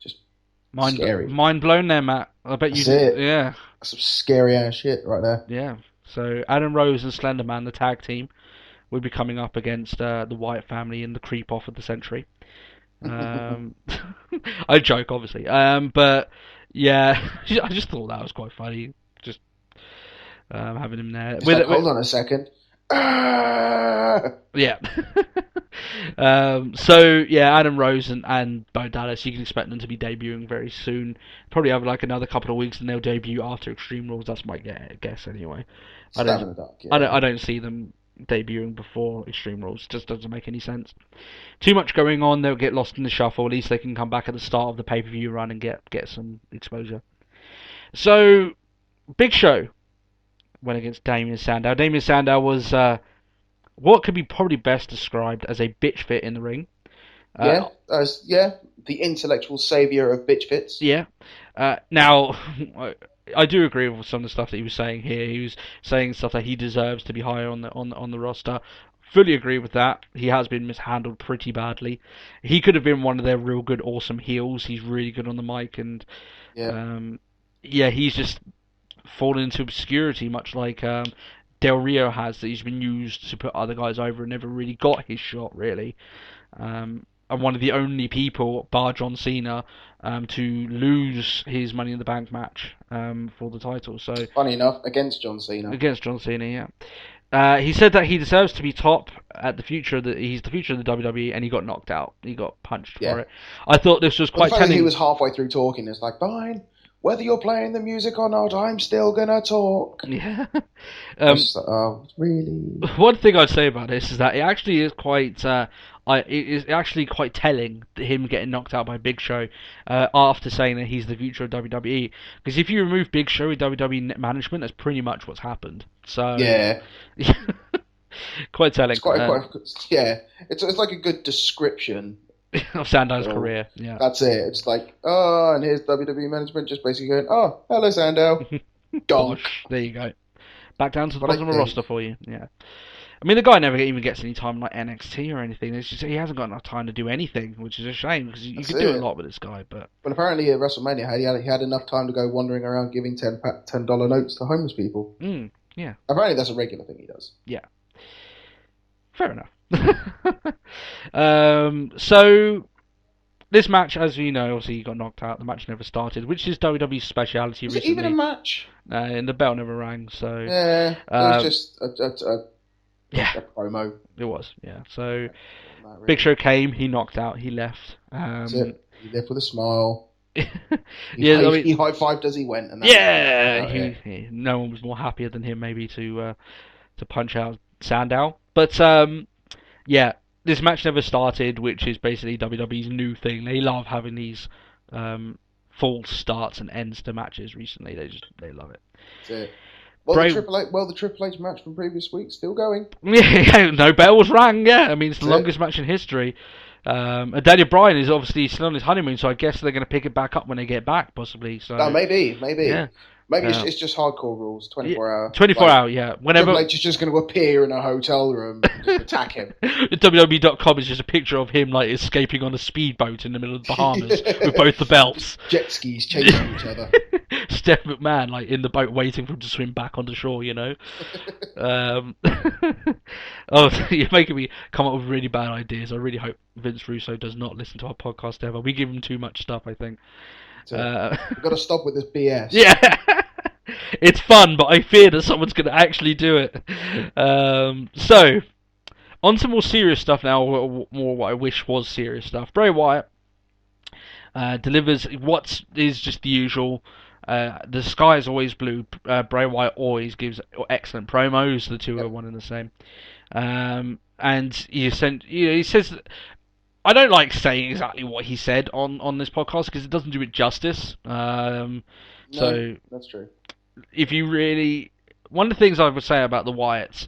S6: Just
S5: scary. Mind blown there, Matt. I bet you.
S6: That's it.
S5: Yeah.
S6: That's some scary ass shit right there.
S5: Yeah. So Adam Rose and Slender Man, the tag team, would be coming up against the Wyatt family in the creep off of the century. I joke, obviously. But yeah, I just thought that was quite funny. Just having him there.
S6: Hold on a second.
S5: Yeah. So yeah, Adam Rose and Bo Dallas, you can expect them to be debuting very soon. Probably have like another couple of weeks, and they'll debut after Extreme Rules. That's my guess anyway. I don't see them debuting before Extreme Rules. It just doesn't make any sense. Too much going on. They'll get lost in the shuffle. At least they can come back at the start of the pay-per-view run and get some exposure. So Big Show went against Damien Sandow. Damien Sandow was what could be probably best described as a bitch fit in the ring.
S6: The intellectual saviour of bitch fits.
S5: Yeah. Now, I do agree with some of the stuff that he was saying here. He was saying stuff that he deserves to be higher on the roster. Fully agree with that. He has been mishandled pretty badly. He could have been one of their real good, awesome heels. He's really good on the mic, and he's just fallen into obscurity, much like Del Rio has, that he's been used to put other guys over and never really got his shot, really. And one of the only people, bar John Cena, to lose his Money in the Bank match for the title. So
S6: funny enough, against John Cena.
S5: Yeah. He said that he deserves to be top at the future. That he's the future of the WWE, and he got knocked out. He got punched for it. I thought this was quite telling.
S6: He was halfway through talking. It's like, fine, whether you're playing the music or not, I'm still gonna talk.
S5: Yeah.
S6: Really?
S5: One thing I'd say about this is that it actually is quite. It is actually quite telling, him getting knocked out by Big Show after saying that he's the future of WWE. Because if you remove Big Show with WWE management, that's pretty much what's happened. So
S6: yeah,
S5: quite telling.
S6: It's like a good description
S5: of Sandow's career. Yeah,
S6: that's it. It's like, and here's WWE management just basically going, hello Sandow, donk.
S5: There you go. Back down to the bottom of the roster for you. Yeah. I mean, the guy never even gets any time like NXT or anything. It's just, he hasn't got enough time to do anything, which is a shame, because you could do a lot with this guy. But
S6: apparently at WrestleMania, he had enough time to go wandering around giving $10 notes to homeless people.
S5: Yeah.
S6: Apparently that's a regular thing he does.
S5: Yeah. Fair enough. So this match, as you know, obviously he got knocked out. The match never started, which is WWE's speciality recently.
S6: Is it even a match?
S5: And the bell never rang. So
S6: yeah, it was just a promo.
S5: It was, yeah. So really. Big Show came, he knocked out, he left.
S6: He left with a smile. He high-fived as he went. And
S5: no one was more happier than him, maybe, to punch out Sandow. But this match never started, which is basically WWE's new thing. They love having these false starts and ends to matches. Recently, they love it.
S6: That's it. The Triple H match from previous week still going.
S5: Yeah, no bells rang. Yeah, I mean it's the longest match in history. And Daniel Bryan is obviously still on his honeymoon, so I guess they're going to pick it back up when they get back, possibly. So
S6: maybe.
S5: Yeah.
S6: Maybe it's just hardcore rules, 24 hour.
S5: 24 hour, yeah. Whenever
S6: Triple H is just going to appear in a hotel room and just attack him.
S5: WWE.com is just a picture of him like escaping on a speedboat in the middle of the Bahamas with both the belts.
S6: Jet skis chasing each other.
S5: Steph McMahon like in the boat waiting for him to swim back onto shore, you know. You're making me come up with really bad ideas. I really hope Vince Russo does not listen to our podcast ever. We give him too much stuff, I think.
S6: We've got to stop with this BS.
S5: Yeah. It's fun, but I fear that someone's going to actually do it. So, on to more serious stuff now, more what I wish was serious stuff. Bray Wyatt delivers what is just the usual The sky is always blue. Bray Wyatt always gives excellent promos. The two are one and the same. And he says, I don't like saying exactly what he said on this podcast because it doesn't do it justice.
S6: No,
S5: so
S6: that's true.
S5: if you really, one of the things I would say about the Wyatts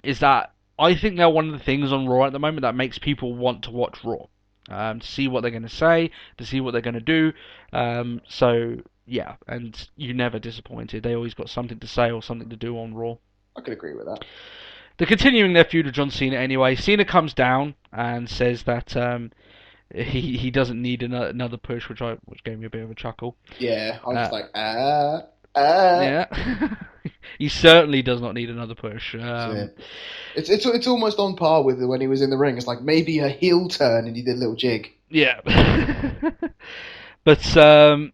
S5: is that I think they're one of the things on Raw at the moment that makes people want to watch Raw, to see what they're going to say, to see what they're going to do. So yeah, and you're never disappointed. They always got something to say or something to do on Raw.
S6: I could agree with that.
S5: They're continuing their feud with John Cena anyway. Cena comes down and says that he doesn't need another push, which gave me a bit of a chuckle.
S6: Yeah, I was like,
S5: Yeah, he certainly does not need another push.
S6: It's almost on par with when he was in the ring. It's like maybe a heel turn and he did a little jig.
S5: Yeah, but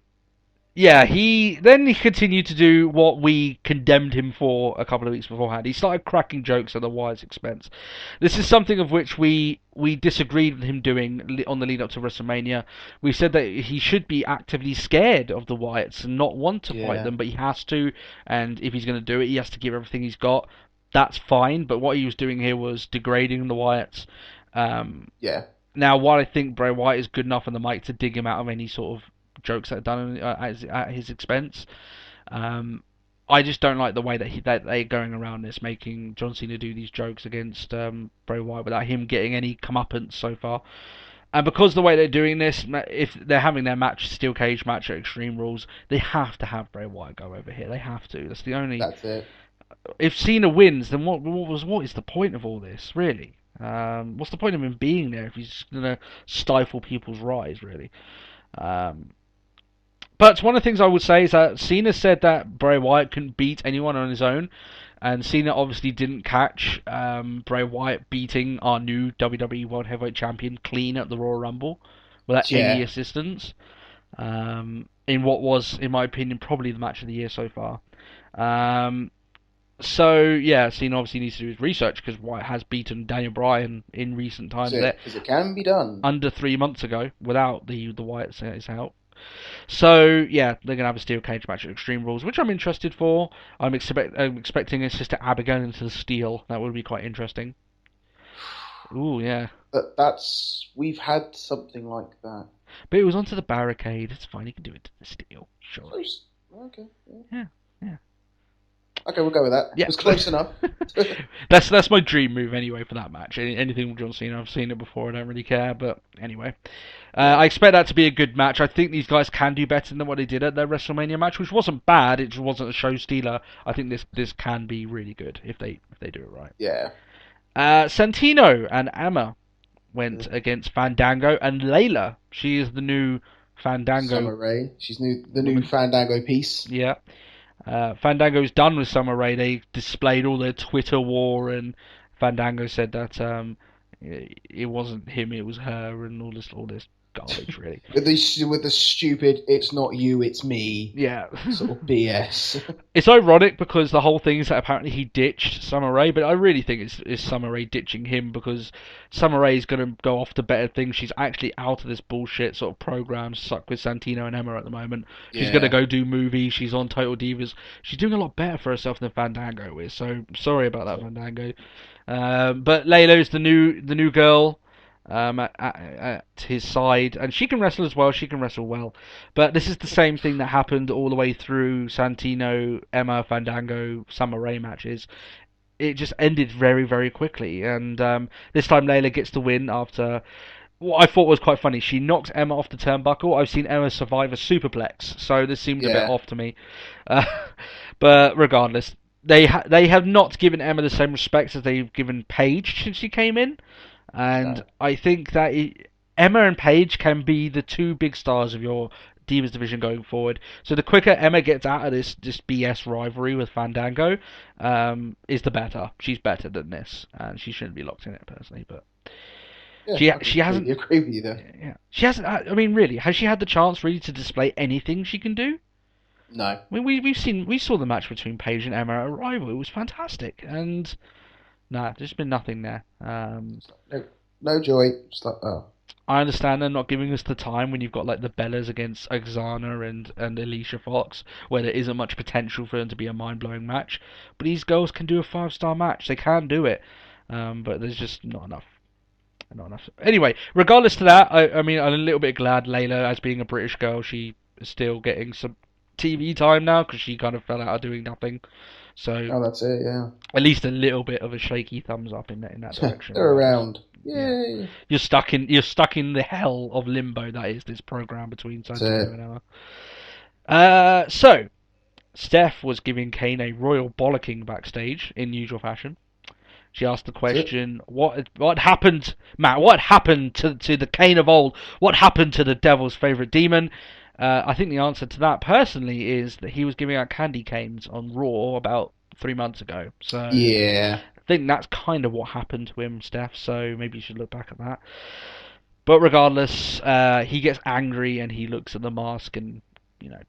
S5: yeah, he continued to do what we condemned him for a couple of weeks beforehand. He started cracking jokes at the Wyatt's expense. This is something of which we disagreed with him doing on the lead up to WrestleMania. We said that he should be actively scared of the Wyatts and not want to fight them, but he has to. And if he's going to do it, he has to give everything he's got. That's fine. But what he was doing here was degrading the Wyatts. Now, while I think Bray Wyatt is good enough on the mic to dig him out of any sort of jokes that are done at his expense, I just don't like the way that they're going around this, making John Cena do these jokes against Bray Wyatt without him getting any comeuppance so far. And because the way they're doing this, if they're having their steel cage match at Extreme Rules, they have to have Bray Wyatt go over here. They have to. That's the only.
S6: That's it.
S5: If Cena wins, then what is the point of all this, really? What's the point of him being there if he's going to stifle people's rise, really? But one of the things I would say is that Cena said that Bray Wyatt couldn't beat anyone on his own, and Cena obviously didn't catch Bray Wyatt beating our new WWE World Heavyweight Champion clean at the Royal Rumble without any assistance. In what was, in my opinion, probably the match of the year so far. So yeah, Cena obviously needs to do his research because Wyatt has beaten Daniel Bryan in recent times.
S6: Because it can be done.
S5: Under 3 months ago without the Wyatt's help. So yeah, they're gonna have a steel cage match at Extreme Rules, which I'm interested for. I'm expecting his sister Abigail into the steel. That would be quite interesting. Ooh, yeah.
S6: But we've had something like that.
S5: But it was onto the barricade. It's fine. You can do it to the steel. Sure.
S6: Okay.
S5: Yeah.
S6: Okay, we'll go with that.
S5: Yeah.
S6: It was close enough.
S5: That's my dream move anyway for that match. Anything with John Cena, I've seen it before. I don't really care. But anyway, I expect that to be a good match. I think these guys can do better than what they did at their WrestleMania match, which wasn't bad. It just wasn't a show stealer. I think this can be really good if they do it right.
S6: Yeah.
S5: Santino and Emma went against Fandango and Layla. She is the new Fandango.
S6: Summer Rae. She's the new Fandango piece.
S5: Yeah. Fandango's done with Summer Rae. They displayed all their Twitter war, and Fandango said that it wasn't him, it was her, and all this garbage, really. with the stupid "it's not you, it's me" sort of BS. It's ironic because the whole thing is that apparently he ditched Summer Rae, but I really think it's Summer Rae ditching him because Summer Rae is going to go off to better things. She's actually out of this bullshit sort of program stuck with Santino and Emma at the moment. She's going to go do movies. She's on Total Divas. She's doing a lot better for herself than Fandango is. So sorry about that, Fandango. But Layla's the new girl. At his side, and she can wrestle as well. She can wrestle well, but this is the same thing that happened all the way through Santino, Emma, Fandango, Summer Rae matches. It just ended very, very quickly, and this time Layla gets the win after what I thought was quite funny. She knocked Emma off the turnbuckle. I've seen Emma survive a superplex, so this seemed a bit off to me. But regardless, they have not given Emma the same respect as they've given Paige since she came in. And I think that Emma and Paige can be the two big stars of your Divas division going forward. So the quicker Emma gets out of this BS rivalry with Fandango, is the better. She's better than this, and she shouldn't be locked in it personally. But she hasn't.
S6: I agree with you there.
S5: Yeah, she hasn't. I mean, really, has she had the chance really to display anything she can do?
S6: No.
S5: I mean, we saw the match between Paige and Emma at Rival. It was fantastic, and. Nah, there's been nothing there.
S6: No joy. Just like,
S5: I understand they're not giving us the time when you've got like the Bellas against Oksana and Alicia Fox, where there isn't much potential for them to be a mind-blowing match. But these girls can do a 5-star match. They can do it, but there's just not enough. Not enough. Anyway, regardless to that, I mean, I'm a little bit glad Layla, as being a British girl, she is still getting some TV time now because she kind of fell out of doing nothing. So
S6: Oh, that's it. Yeah.
S5: at least a little bit of a shaky thumbs up in that direction.
S6: They're around.
S5: Yeah.
S6: Yay.
S5: You're stuck in the hell of limbo that is this program between Santiago and Emma. So Steph was giving Kane a royal bollocking backstage in usual fashion. She asked the question, "What happened, Matt? What happened to the Kane of old? What happened to the Devil's favourite demon?" I think the answer to that, personally, is that he was giving out candy canes on Raw about 3 months ago. So
S6: Yeah.
S5: I think that's kind of what happened to him, Steph. So maybe you should look back at that. But regardless, he gets angry and he looks at the mask and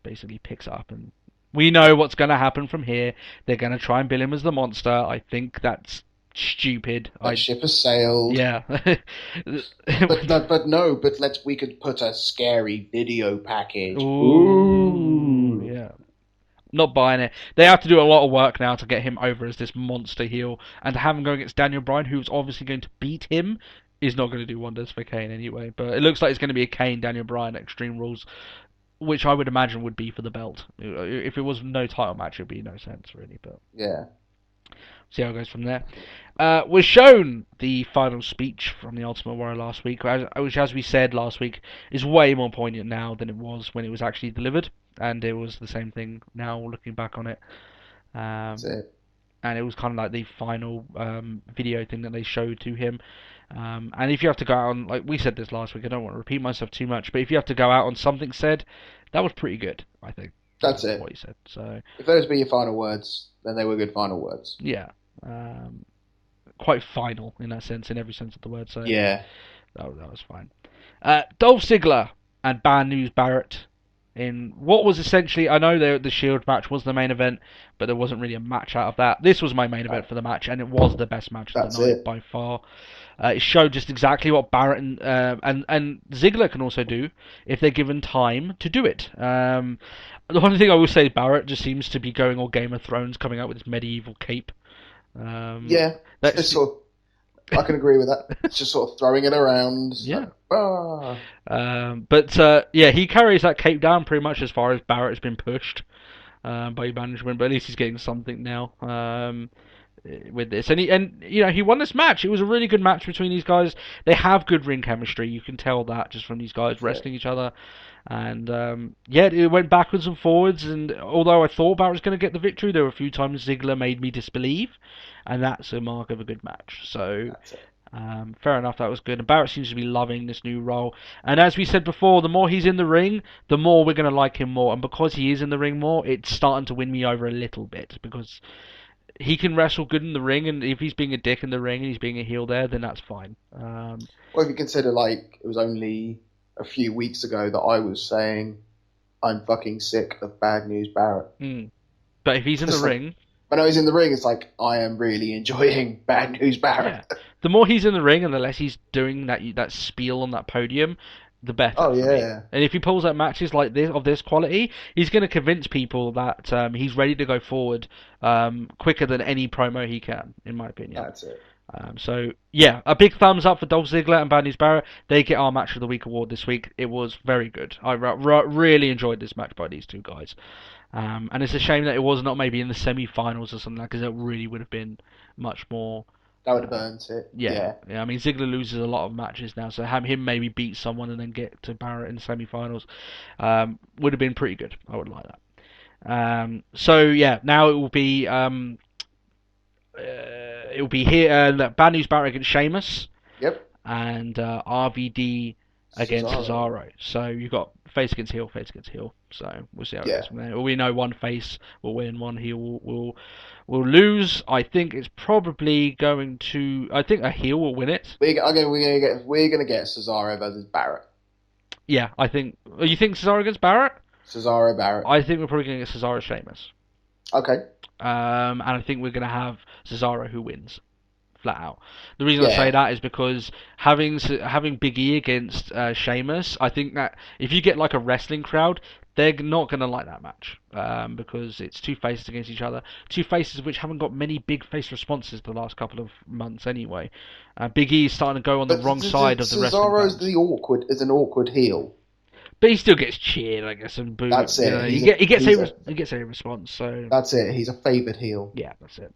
S5: basically picks it up. And we know what's going to happen from here. They're going to try and bill him as the monster. I think that's stupid.
S6: That ship has sailed.
S5: Yeah.
S6: But we could put a scary video package.
S5: Ooh. Yeah. Not buying it. They have to do a lot of work now to get him over as this monster heel, and to have him go against Daniel Bryan, who's obviously going to beat him, is not going to do wonders for Kane anyway. But it looks like it's going to be a Kane Daniel Bryan Extreme Rules, which I would imagine would be for the belt. If it was no title match, it would be no sense really. But
S6: yeah.
S5: See how it goes from there. We're shown the final speech from the Ultimate Warrior last week, which, as we said last week, is way more poignant now than it was when it was actually delivered. And it was the same thing now, looking back on it.
S6: That's it.
S5: And it was kind of like the final video thing that they showed to him. And if you have to go out on, like we said this last week, I don't want to repeat myself too much, but if you have to go out on something said, that was pretty good, I think.
S6: That's it.
S5: What he said. So
S6: if those be your final words, then they were good final words.
S5: Yeah. Quite final in that sense, in every sense of the word. So
S6: yeah,
S5: that was fine. Dolph Ziggler and Bad News Barrett in what was essentially, I know the Shield match was the main event, but there wasn't really a match out of that. This was my main event for the match, and it was the best match of the night by far. It showed just exactly what Barrett and Ziggler can also do if they're given time to do it. The one thing I will say is Barrett just seems to be going all Game of Thrones, coming out with his medieval cape.
S6: Yeah, that's I can agree with that. It's just sort of throwing it around.
S5: Yeah.
S6: Like,
S5: yeah, he carries that cape down pretty much as far as Barrett has been pushed by management, but at least he's getting something now with this. And he won this match. It was a really good match between these guys. They have good ring chemistry. You can tell that just from these guys wrestling each other. And it went backwards and forwards. And although I thought Barrett was going to get the victory, there were a few times Ziggler made me disbelieve, and that's a mark of a good match. So fair enough, that was good. And Barrett seems to be loving this new role. And as we said before, the more he's in the ring, the more we're going to like him more. And because he is in the ring more, it's starting to win me over a little bit, because he can wrestle good in the ring, and if he's being a dick in the ring and he's being a heel there, then that's fine.
S6: Well, if you consider, like, it was only a few weeks ago that I was saying I'm fucking sick of Bad News Barrett.
S5: But if he's in the ring...
S6: When I was in the ring, it's like, I am really enjoying Bad News Barrett.
S5: Yeah. The more he's in the ring and the less he's doing that spiel on that podium, the better.
S6: Oh, yeah.
S5: And if he pulls out matches like this, of this quality, he's going to convince people that he's ready to go forward quicker than any promo he can, in my opinion.
S6: That's it.
S5: So, yeah, a big thumbs up for Dolph Ziggler and Bad News Barrett. They get our Match of the Week award this week. It was very good. I really enjoyed this match by these two guys. And it's a shame that it was not maybe in the semi-finals or something, because it really would have been much more...
S6: That would have burnt it.
S5: Yeah. I mean, Ziggler loses a lot of matches now, so have him maybe beat someone and then get to Barrett in the semi-finals would have been pretty good. I would like that. So, yeah, now it will be... it will be here Bad News Barrett against Sheamus.
S6: Yep.
S5: And RVD against Cesaro. So you've got face against heel, face against heel. So we'll see how it goes from there. We know one face will win, one heel will lose. I think it's probably going to... I think a heel will win it.
S6: We're gonna get Cesaro versus Barrett.
S5: Yeah, I think... You think Cesaro against Barrett?
S6: Cesaro Barrett.
S5: I think we're probably going to get Cesaro Sheamus.
S6: Okay.
S5: And I think we're going to have Cesaro who wins flat out. The reason I say that is because having Big E against Sheamus, I think that if you get like a wrestling crowd, they're not going to like that match because it's two faces against each other. Two faces which haven't got many big face responses the last couple of months anyway. Big E is starting to go on the wrong side of the wrestling.
S6: Cesaro's is an awkward heel.
S5: But he still gets cheered, I guess, and booed.
S6: That's it.
S5: He gets a response. So
S6: that's it. He's a favoured heel.
S5: Yeah, that's it.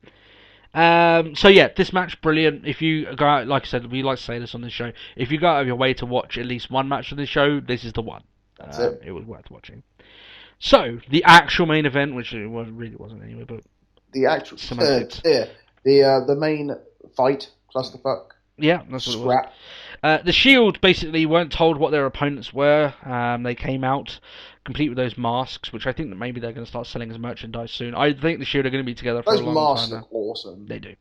S5: So yeah, this match brilliant. If you go out, like I said, we like to say this on the show. If you go out of your way to watch at least one match of the show, this is the one.
S6: That's it.
S5: It was worth watching. So the actual main event, which it really wasn't anyway, but
S6: the actual the main fight clusterfuck.
S5: Yeah, that's what it was. The Shield basically weren't told what their opponents were. They came out complete with those masks, which I think that maybe they're going to start selling as merchandise soon. I think the Shield are going to be together for a long time. Those masks
S6: look awesome.
S5: They do.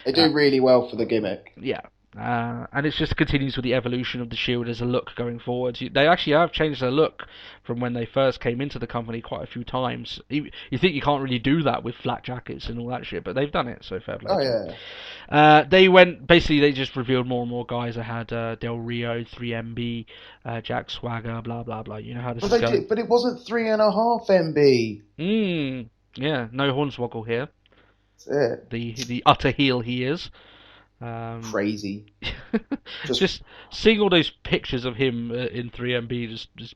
S6: They do really well for the gimmick.
S5: Yeah. And it just continues with the evolution of the Shield as a look going forward. They actually have changed their look from when they first came into the company quite a few times. You think you can't really do that with flat jackets and all that shit, but they've done it, so fair play.
S6: Oh, yeah.
S5: They just revealed more and more guys. They had Del Rio, 3MB, Jack Swagger, blah, blah, blah. You know how this is going.
S6: But it wasn't 3.5 MB.
S5: Yeah, no Hornswoggle here.
S6: That's it.
S5: The utter heel he is.
S6: Crazy.
S5: just seeing all those pictures of him in 3MB just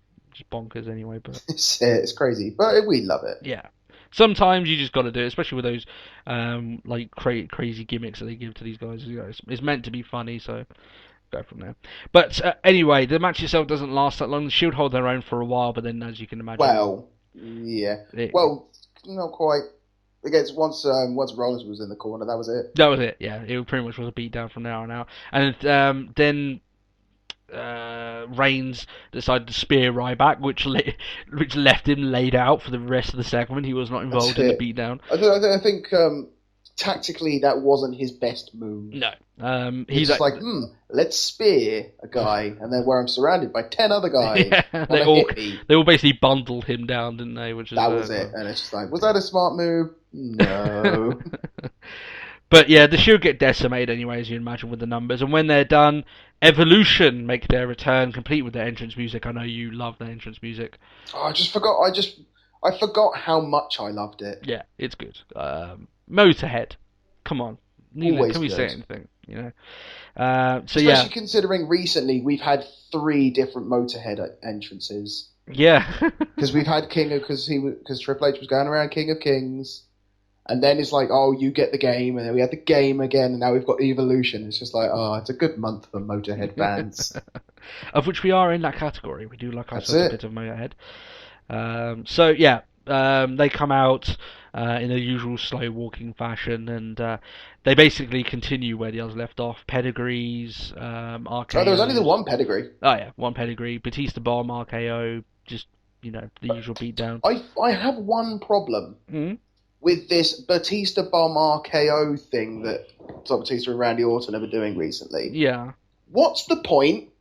S5: bonkers anyway. But
S6: it's crazy, but we love it.
S5: Yeah, sometimes you just got to do it, especially with those like crazy gimmicks that they give to these guys. You know, it's meant to be funny, so go from there. But anyway, the match itself doesn't last that long. The Shield hold their own for a while, but then as you can imagine,
S6: not quite. Against once Rollins was in the corner, that was it.
S5: That was it. Yeah, it pretty much was a beat down from there on out. And then Reigns decided to spear Ryback, which left him laid out for the rest of the segment. He was not involved in the beat down.
S6: I think tactically that wasn't his best move.
S5: No,
S6: he's just like, let's spear a guy, and then where I'm surrounded by 10 other guys.
S5: Yeah, they all basically bundled him down, didn't they?
S6: That was it, and it's just like, was that a smart move? No.
S5: But yeah, the Shield get decimated anyway, as you imagine, with the numbers. And when they're done, Evolution make their return, complete with their entrance music. I know you love their entrance music.
S6: Oh, I forgot how much I loved it.
S5: Yeah, it's good. Motorhead, come on. Can we say anything?
S6: Especially considering recently we've had 3 different Motorhead entrances.
S5: Yeah,
S6: because we've had because Triple H was going around King of Kings. And then it's like, oh, you get the game, and then we had the game again, and now we've got Evolution. It's just like, oh, it's a good month for Motorhead fans.
S5: Of which we are in that category. We do like ourselves a bit of Motorhead. They come out in the usual slow walking fashion, and they basically continue where the others left off. Pedigrees, RKO.
S6: Oh, there was only the one pedigree.
S5: Oh yeah, one pedigree. Batista Bomb, RKO, just the usual beatdown.
S6: I have one problem.
S5: Mm-hmm.
S6: With this Batista Bomb RKO thing that Batista and Randy Orton have been doing recently.
S5: Yeah.
S6: What's the point?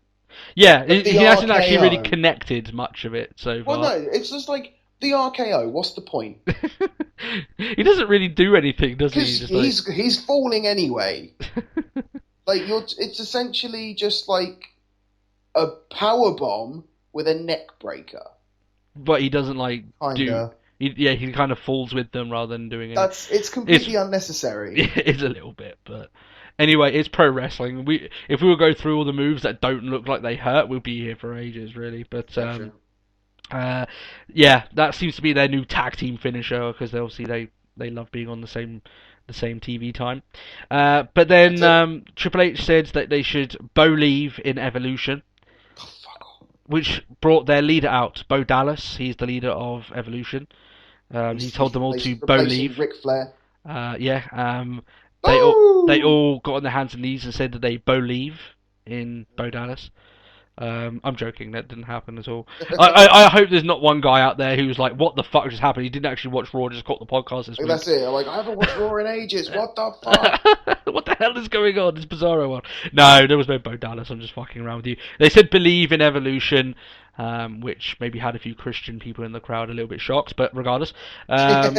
S5: Yeah, he hasn't actually really connected much of it so far.
S6: Well, no, it's just like, the RKO, what's the point?
S5: He doesn't really do anything, does he?
S6: He's falling anyway. It's essentially just like a power bomb with a neck breaker.
S5: But he doesn't
S6: Kinda.
S5: He kind of falls with them rather than doing it.
S6: It's completely unnecessary.
S5: It's a little bit, but anyway, it's pro wrestling. If we were go through all the moves that don't look like they hurt, we'll be here for ages, really. But that seems to be their new tag team finisher because obviously they love being on the same TV time. But then Triple H said that they should BOlieve in Evolution. Which brought their leader out, Bo Dallas. He's the leader of Evolution. He told them all to BOlieve.
S6: Ric Flair.
S5: They all got on their hands and knees and said that they BOlieve in Bo Dallas. I'm joking, that didn't happen at all. I hope there's not one guy out there who's like, what the fuck just happened? He didn't actually watch Raw, just caught the podcast this week.
S6: That's it. I'm like, I haven't watched Raw in ages. What the fuck?
S5: What the hell is going on? This Bizarro one. No, there was no Bo Dallas. I'm just fucking around with you. They said believe in Evolution. which maybe had a few Christian people in the crowd a little bit shocked, but regardless. And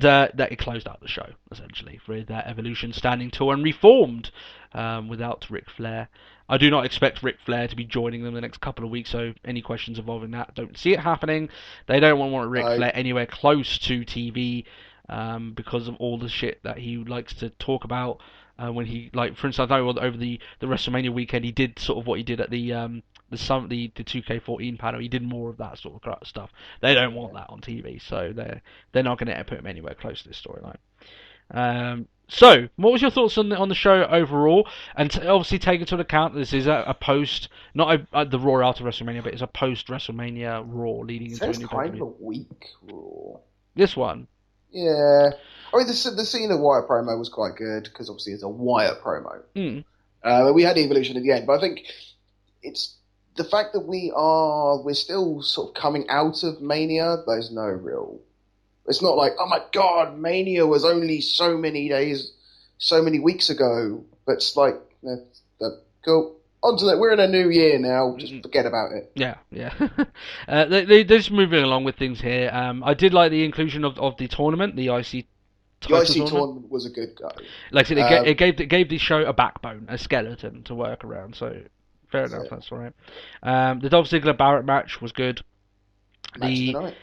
S5: that it closed out the show, essentially, with Evolution standing tall and reformed without Ric Flair. I do not expect Ric Flair to be joining them the next couple of weeks, so any questions involving that, don't see it happening. They don't want Ric Flair anywhere close to TV because of all the shit that he likes to talk about. When he, like, for instance, I know over the WrestleMania weekend, he did sort of what he did at the 2K14 panel. He did more of that sort of stuff. They don't want that on TV, so they're not going to put him anywhere close to this storyline. So, what was your thoughts on the show overall? And obviously, take into account this is a post, not the Raw after WrestleMania, but it's a post WrestleMania Raw leading into a new
S6: kind of
S5: pay-per-view.
S6: a weak Raw.
S5: This one,
S6: yeah. I mean, the Cena Wyatt promo was quite good because obviously it's a Wyatt promo. We had Evolution at the end, but I think it's the fact that we're still sort of coming out of Mania. There's no real. It's not like, oh my God, Mania was only so many weeks ago. But it's like, cool. On to that. We're in a new year now. Just forget about it.
S5: Yeah. They're just moving along with things here. I did like the inclusion of the tournament, the IC.
S6: The IC tournament was a good go.
S5: Like I said, it gave the show a backbone, a skeleton to work around. So fair enough, that's all right. The Dolph Ziggler Barrett match was good.
S6: Match of the night.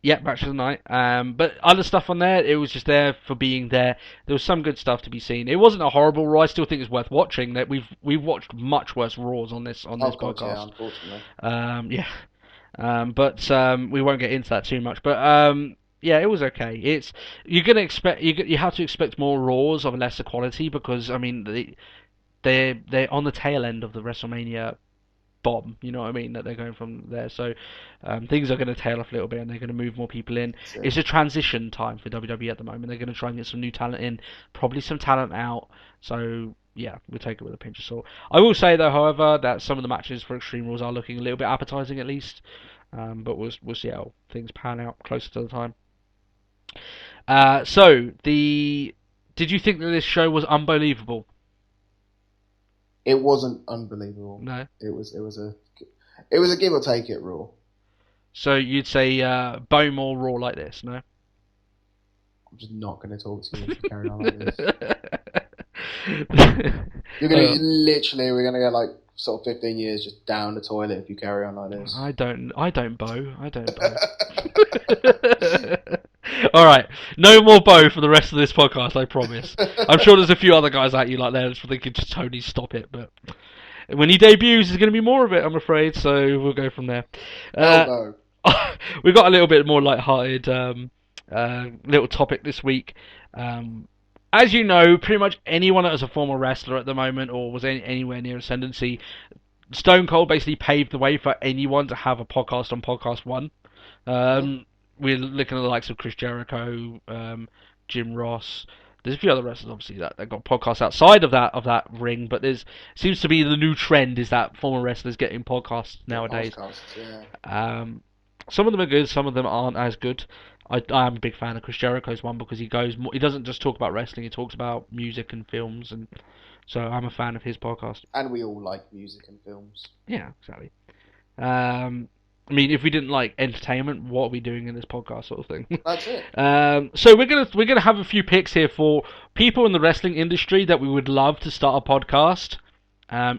S5: Yeah, match of the night. But other stuff on there, it was just there for being there. There was some good stuff to be seen. It wasn't a horrible Raw. I still think it's worth watching. That we've watched much worse Raws on this podcast.
S6: Yeah, unfortunately.
S5: But we won't get into that too much. But yeah, it was okay. You have to expect more Raws of a lesser quality because I mean they're on the tail end of the WrestleMania bomb, you know what I mean, that they're going from there, so things are going to tail off a little bit and they're going to move more people in. It's a transition time for WWE at the moment. They're going to try and get some new talent in, probably some talent out, so yeah, we'll take it with a pinch of salt. I will say though, however, that some of the matches for Extreme Rules are looking a little bit appetizing at least, but we'll see how things pan out closer to the time. Did you think that this show was unbelievable?
S6: It wasn't unbelievable.
S5: No.
S6: It was a give or take it Raw.
S5: So you'd say Bowmore Raw like this, no?
S6: I'm just not going to talk to you if you carry on like this. We're going to get like sort of 15 years just down the toilet if you carry on like this.
S5: I don't bow. All right, no more bow for the rest of this podcast, I promise. I'm sure there's a few other guys at you like that who could just totally stop it, but when he debuts, there's going to be more of it, I'm afraid. So we'll go from there.
S6: No.
S5: We got a little bit more light-hearted little topic this week. As you know, pretty much anyone that is a former wrestler at the moment or was anywhere near ascendancy, Stone Cold basically paved the way for anyone to have a podcast on Podcast One. We're looking at the likes of Chris Jericho, Jim Ross. There's a few other wrestlers, obviously, that got podcasts outside of that ring, but seems to be the new trend is that former wrestlers getting podcasts nowadays. Some of them are good, some of them aren't as good. I am a big fan of Chris Jericho's one because he doesn't just talk about wrestling, he talks about music and films, and so I'm a fan of his podcast.
S6: And we all like music and films.
S5: Yeah, exactly. I mean, if we didn't like entertainment, what are we doing in this podcast, sort of thing?
S6: That's it.
S5: So we're gonna have a few picks here for people in the wrestling industry that we would love to start a podcast,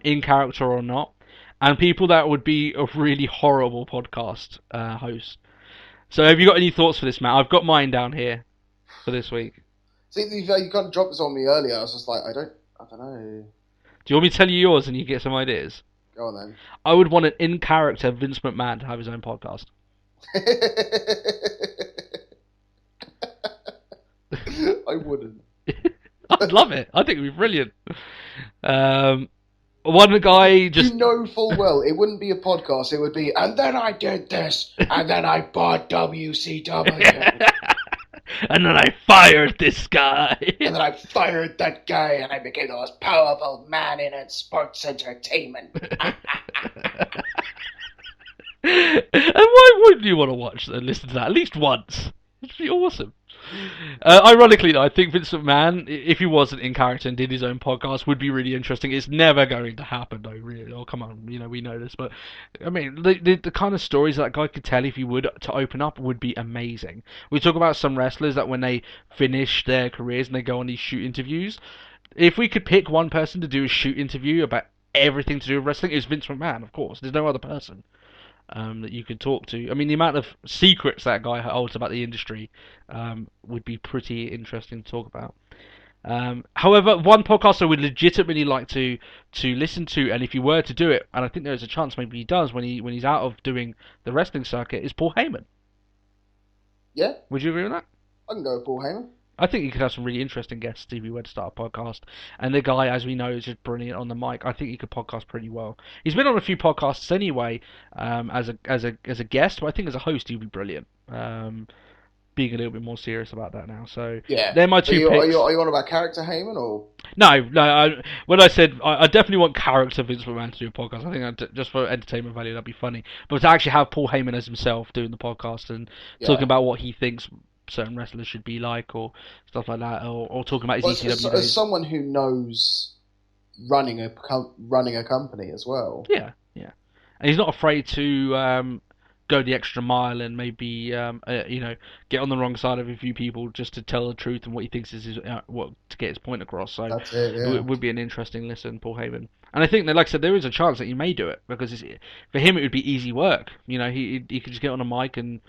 S5: in character or not, and people that would be a really horrible podcast host. So have you got any thoughts for this, Matt? I've got mine down here for this week.
S6: See, you kind of dropped this on me earlier. I was just like, I don't know.
S5: Do you want me to tell you yours and you get some ideas?
S6: Go on then.
S5: I would want an in-character Vince McMahon to have his own podcast.
S6: I wouldn't.
S5: I'd love it. I think it'd be brilliant. One guy just...
S6: You know full well it wouldn't be a podcast. It would be, and then I did this, and then I bought WCW.
S5: And then I fired this guy.
S6: And then I fired that guy, and I became the most powerful man in sports entertainment.
S5: And why wouldn't you want to watch and listen to that at least once? It'd be awesome. Ironically, though, I think Vince McMahon, if he wasn't in character and did his own podcast, would be really interesting. It's never going to happen, though, really. Oh, come on, we know this. But, I mean, the kind of stories that guy could tell if he would to open up would be amazing. We talk about some wrestlers that when they finish their careers and they go on these shoot interviews, if we could pick one person to do a shoot interview about everything to do with wrestling, it's Vince McMahon, of course. There's no other person that you could talk to. I mean, the amount of secrets that guy holds about the industry would be pretty interesting to talk about. However, one podcast I would legitimately like to listen to, and if he were to do it, and I think there's a chance maybe he does when he's out of doing the wrestling circuit, is Paul Heyman.
S6: Yeah.
S5: Would you agree with that?
S6: I can go with Paul Heyman.
S5: I think you could have some really interesting guests if you were to start a podcast. And the guy, as we know, is just brilliant on the mic. I think he could podcast pretty well. He's been on a few podcasts anyway, as a guest, but I think as a host he'd be brilliant. Being a little bit more serious about that now. So
S6: yeah,
S5: they're my two picks.
S6: Are you on about character Heyman or?
S5: No. When I said I definitely want character Vince McMahon to do a podcast, I think just for entertainment value that'd be funny. But to actually have Paul Heyman as himself doing the podcast and talking about what he thinks certain wrestlers should be like or stuff like that, or talking about his ECW days.
S6: As someone who knows running a company as well.
S5: Yeah, and he's not afraid to go the extra mile and maybe get on the wrong side of a few people just to tell the truth and what he thinks is what to get his point across. So
S6: that's it, yeah.
S5: It would be an interesting listen, Paul Heyman. And I think that, like I said, there is a chance that he may do it because for him it would be easy work. He could just get on a mic and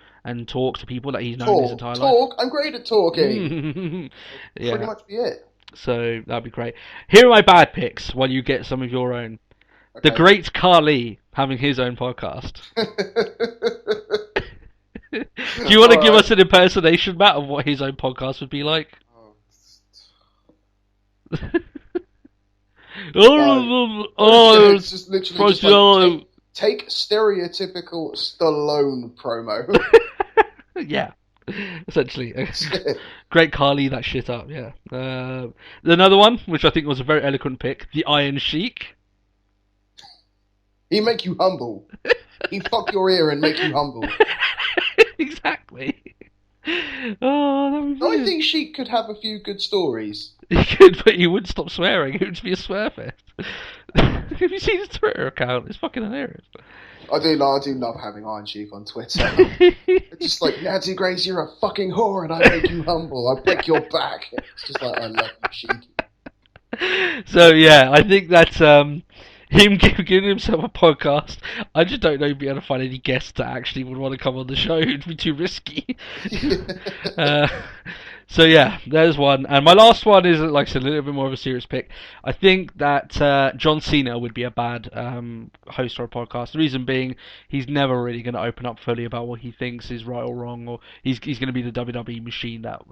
S5: talk to people that he's known his entire life.
S6: I'm great at talking.
S5: Yeah.
S6: Pretty much be it.
S5: So that'd be great. Here are my bad picks while you get some of your own. Okay. The great Carly having his own podcast. Do you want to give us an impersonation, Matt, of what his own podcast would be like?
S6: It's just literally just like, take stereotypical Stallone promo.
S5: Yeah, essentially. Great Carly, that shit up, yeah. Another one, which I think was a very eloquent pick, the Iron Sheik.
S6: He make you humble. He fuck your ear and make you humble.
S5: Exactly. Oh, that would be
S6: I think Sheik could have a few good stories.
S5: He could, but he wouldn't stop swearing. It would just be a swear fest. Have you seen his Twitter account? It's fucking hilarious. I do
S6: love having Iron Sheik on Twitter. It's just like, Nancy Grace, you're a fucking whore and I make you humble. I break your back. It's just like, I love you, Sheik.
S5: So, yeah, I think that's him giving himself a podcast. I just don't know if you'd be able to find any guests that actually would want to come on the show. It'd be too risky. So yeah, there's one. And my last one is, like I said, a little bit more of a serious pick. I think that John Cena would be a bad host for a podcast. The reason being, he's never really going to open up fully about what he thinks is right or wrong, or he's going to be the WWE machine that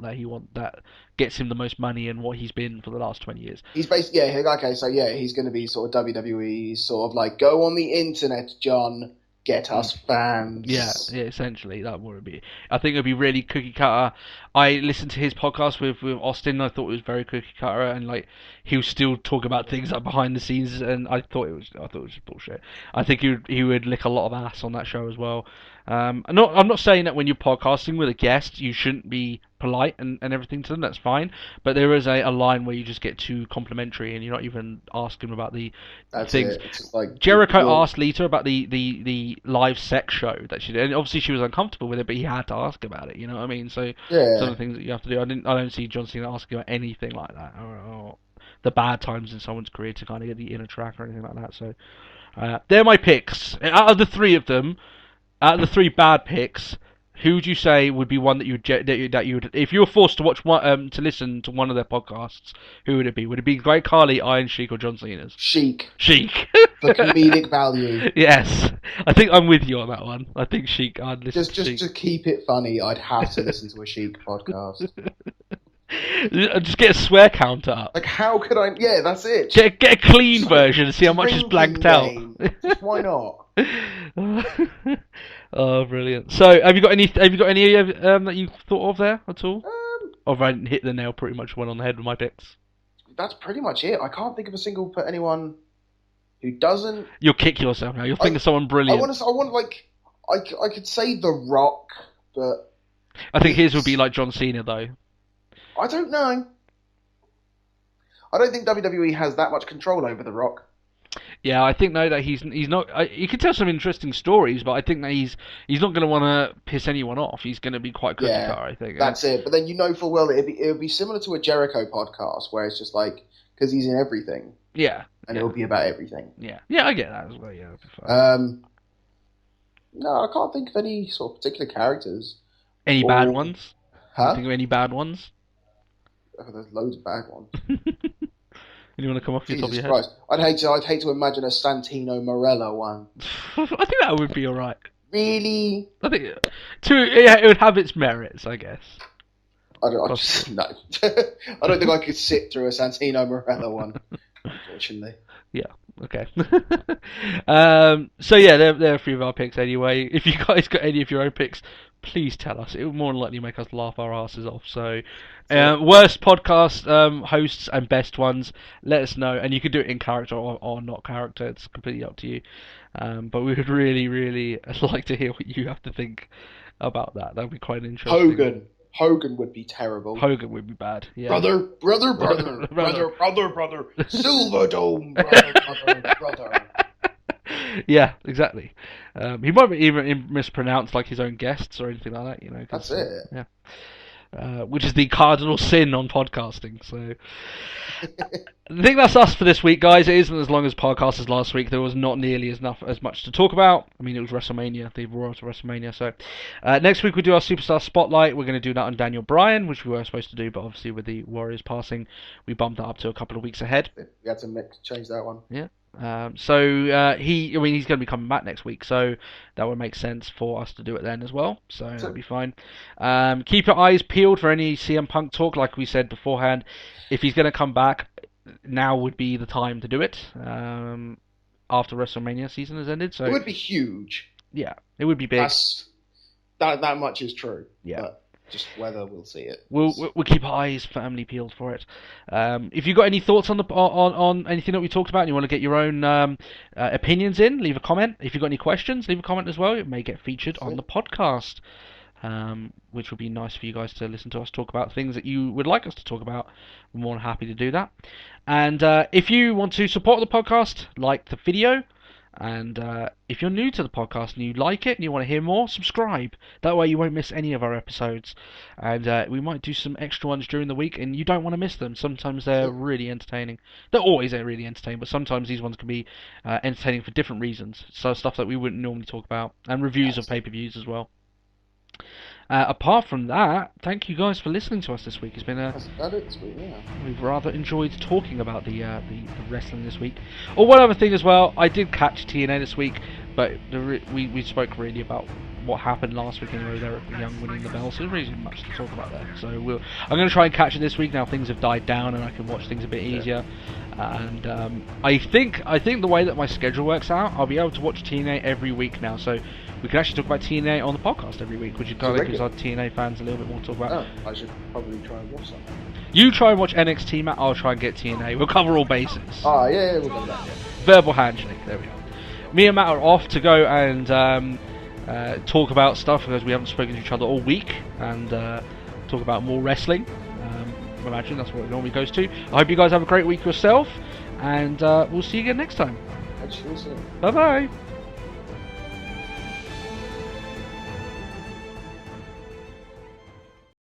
S5: gets him the most money and what he's been for the last 20 years.
S6: He's basically, he's going to be sort of WWE, sort of like, go on the internet, John, get us fans.
S5: Yeah, essentially, that would be. I think it would be really cookie cutter. I listened to his podcast with Austin, and I thought it was very cookie cutter, and like he was still talking about things like behind the scenes, and I thought it was just bullshit. I think he would lick a lot of ass on that show as well. I'm not saying that when you're podcasting with a guest you shouldn't be polite and everything to them. That's fine, but there is a line where you just get too complimentary and you're not even asking about the things.
S6: It's just like
S5: Jericho asked Lita about the live sex show that she did, and obviously she was uncomfortable with it, but he had to ask about it. You know what I mean? So some of the things that you have to do. I don't see John Cena asking about anything like that, or the bad times in someone's career to kind of get the inner track or anything like that. So they're my picks. Out of the three bad picks, who would you say would be one that you would, if you were forced to watch one, to listen to one of their podcasts, who would it be? Would it be Great Khali, Iron Sheik, or John Cena's?
S6: Sheik.
S5: For
S6: comedic value.
S5: Yes, I think I'm with you on that one. I think Sheik. I'd listen to Sheik.
S6: Just to keep it funny, I'd have to listen to a Sheik podcast.
S5: Just get a swear counter up.
S6: Like, how could I? Yeah, that's it.
S5: Get a clean version and see how much is blanked out.
S6: Why not?
S5: Oh, brilliant! So, have you got any that you thought of there at all? Or have I hit the nail pretty much one on the head with my picks?
S6: That's pretty much it. I can't think of a single for anyone who doesn't.
S5: You'll kick yourself now. You'll think of someone brilliant.
S6: I could say The Rock, but
S5: I think his would be like John Cena, though.
S6: I don't know. I don't think WWE has that much control over The Rock.
S5: Yeah, I think though that he's not. He can tell some interesting stories, but I think that he's not going to want to piss anyone off. He's going to be quite cookie cutter, I think.
S6: That's it. But then you know full well it would be similar to a Jericho podcast where it's just like because he's in everything.
S5: Yeah,
S6: and it'll be about everything.
S5: Yeah, I get that as well. Yeah, that'd be fun.
S6: No, I can't think of any sort of particular characters.
S5: Any bad ones?
S6: Huh?
S5: Think of any bad ones?
S6: Oh, there's loads of bad ones.
S5: Anyone to come off your top of your head?
S6: Christ. I'd hate to imagine a Santino Marella one.
S5: I think that would be alright.
S6: Really?
S5: I think it would have its merits, I guess.
S6: No. I don't think I could sit through a Santino Marella one, unfortunately.
S5: Yeah. Okay. So yeah, they're a few of our picks anyway. If you guys got any of your own picks, please tell us. It will more than likely make us laugh our asses off. So, worst podcast hosts and best ones, let us know. And you can do it in character or not character. It's completely up to you. But we would really, really like to hear what you have to think about that. That would be quite interesting.
S6: Hogan would be terrible.
S5: Hogan would be bad. Yeah.
S6: Brother. Silverdome, brother.
S5: Yeah, exactly. He might be even mispronounce like his own guests or anything like that. You know.
S6: That's it.
S5: Yeah. Which is the cardinal sin on podcasting. So, I think that's us for this week, guys. It isn't as long as podcast as last week. There was not nearly as much to talk about. I mean, it was WrestleMania, the Raw to WrestleMania. So, next week we do our Superstar Spotlight. We're going to do that on Daniel Bryan, which we were supposed to do, but obviously with the Warriors passing, we bumped that up to a couple of weeks ahead.
S6: We had to change that one.
S5: Yeah. He's going to be coming back next week, so that would make sense for us to do it then as well. So that'll be fine. Keep your eyes peeled for any CM Punk talk, like we said beforehand. If he's going to come back, now would be the time to do it. After WrestleMania season has ended, so
S6: it would be huge.
S5: Yeah, it would be big.
S6: That much is true.
S5: Yeah.
S6: But just whether we'll see it.
S5: We'll keep our eyes firmly peeled for it. If you've got any thoughts on anything that we talked about and you want to get your own opinions in, leave a comment. If you've got any questions, leave a comment as well. It may get featured on the podcast, which would be nice for you guys to listen to us talk about things that you would like us to talk about. We're more than happy to do that. And if you want to support the podcast, like the video. And if you're new to the podcast and you like it and you want to hear more, subscribe. That way you won't miss any of our episodes. And we might do some extra ones during the week and you don't want to miss them. Sometimes they're really entertaining. They're always really entertaining, but sometimes these ones can be entertaining for different reasons. So stuff that we wouldn't normally talk about. And reviews of pay-per-views as well. Apart from that, thank you guys for listening to us this week. It's been we've rather enjoyed talking about the wrestling this week. Oh, one other thing as well, I did catch TNA this week, but we spoke really about what happened last week anyway. Eric Young winning the bell, so there's really much to talk about there. So I'm going to try and catch it this week now. Things have died down and I can watch things a bit easier. And I think the way that my schedule works out, I'll be able to watch TNA every week now. So we can actually talk about TNA on the podcast every week, which is kind of gives our TNA fans a little bit more to talk about.
S6: Oh, I should probably try and watch something.
S5: You try and watch NXT, Matt. I'll try and get TNA. We'll cover all bases.
S6: Oh, yeah, we'll do that. Yeah.
S5: Verbal handshake. There we go. Me and Matt are off to go and talk about stuff because we haven't spoken to each other all week and talk about more wrestling. Imagine that's what it normally goes to. I hope you guys have a great week yourself, and we'll see you again next time. Bye bye.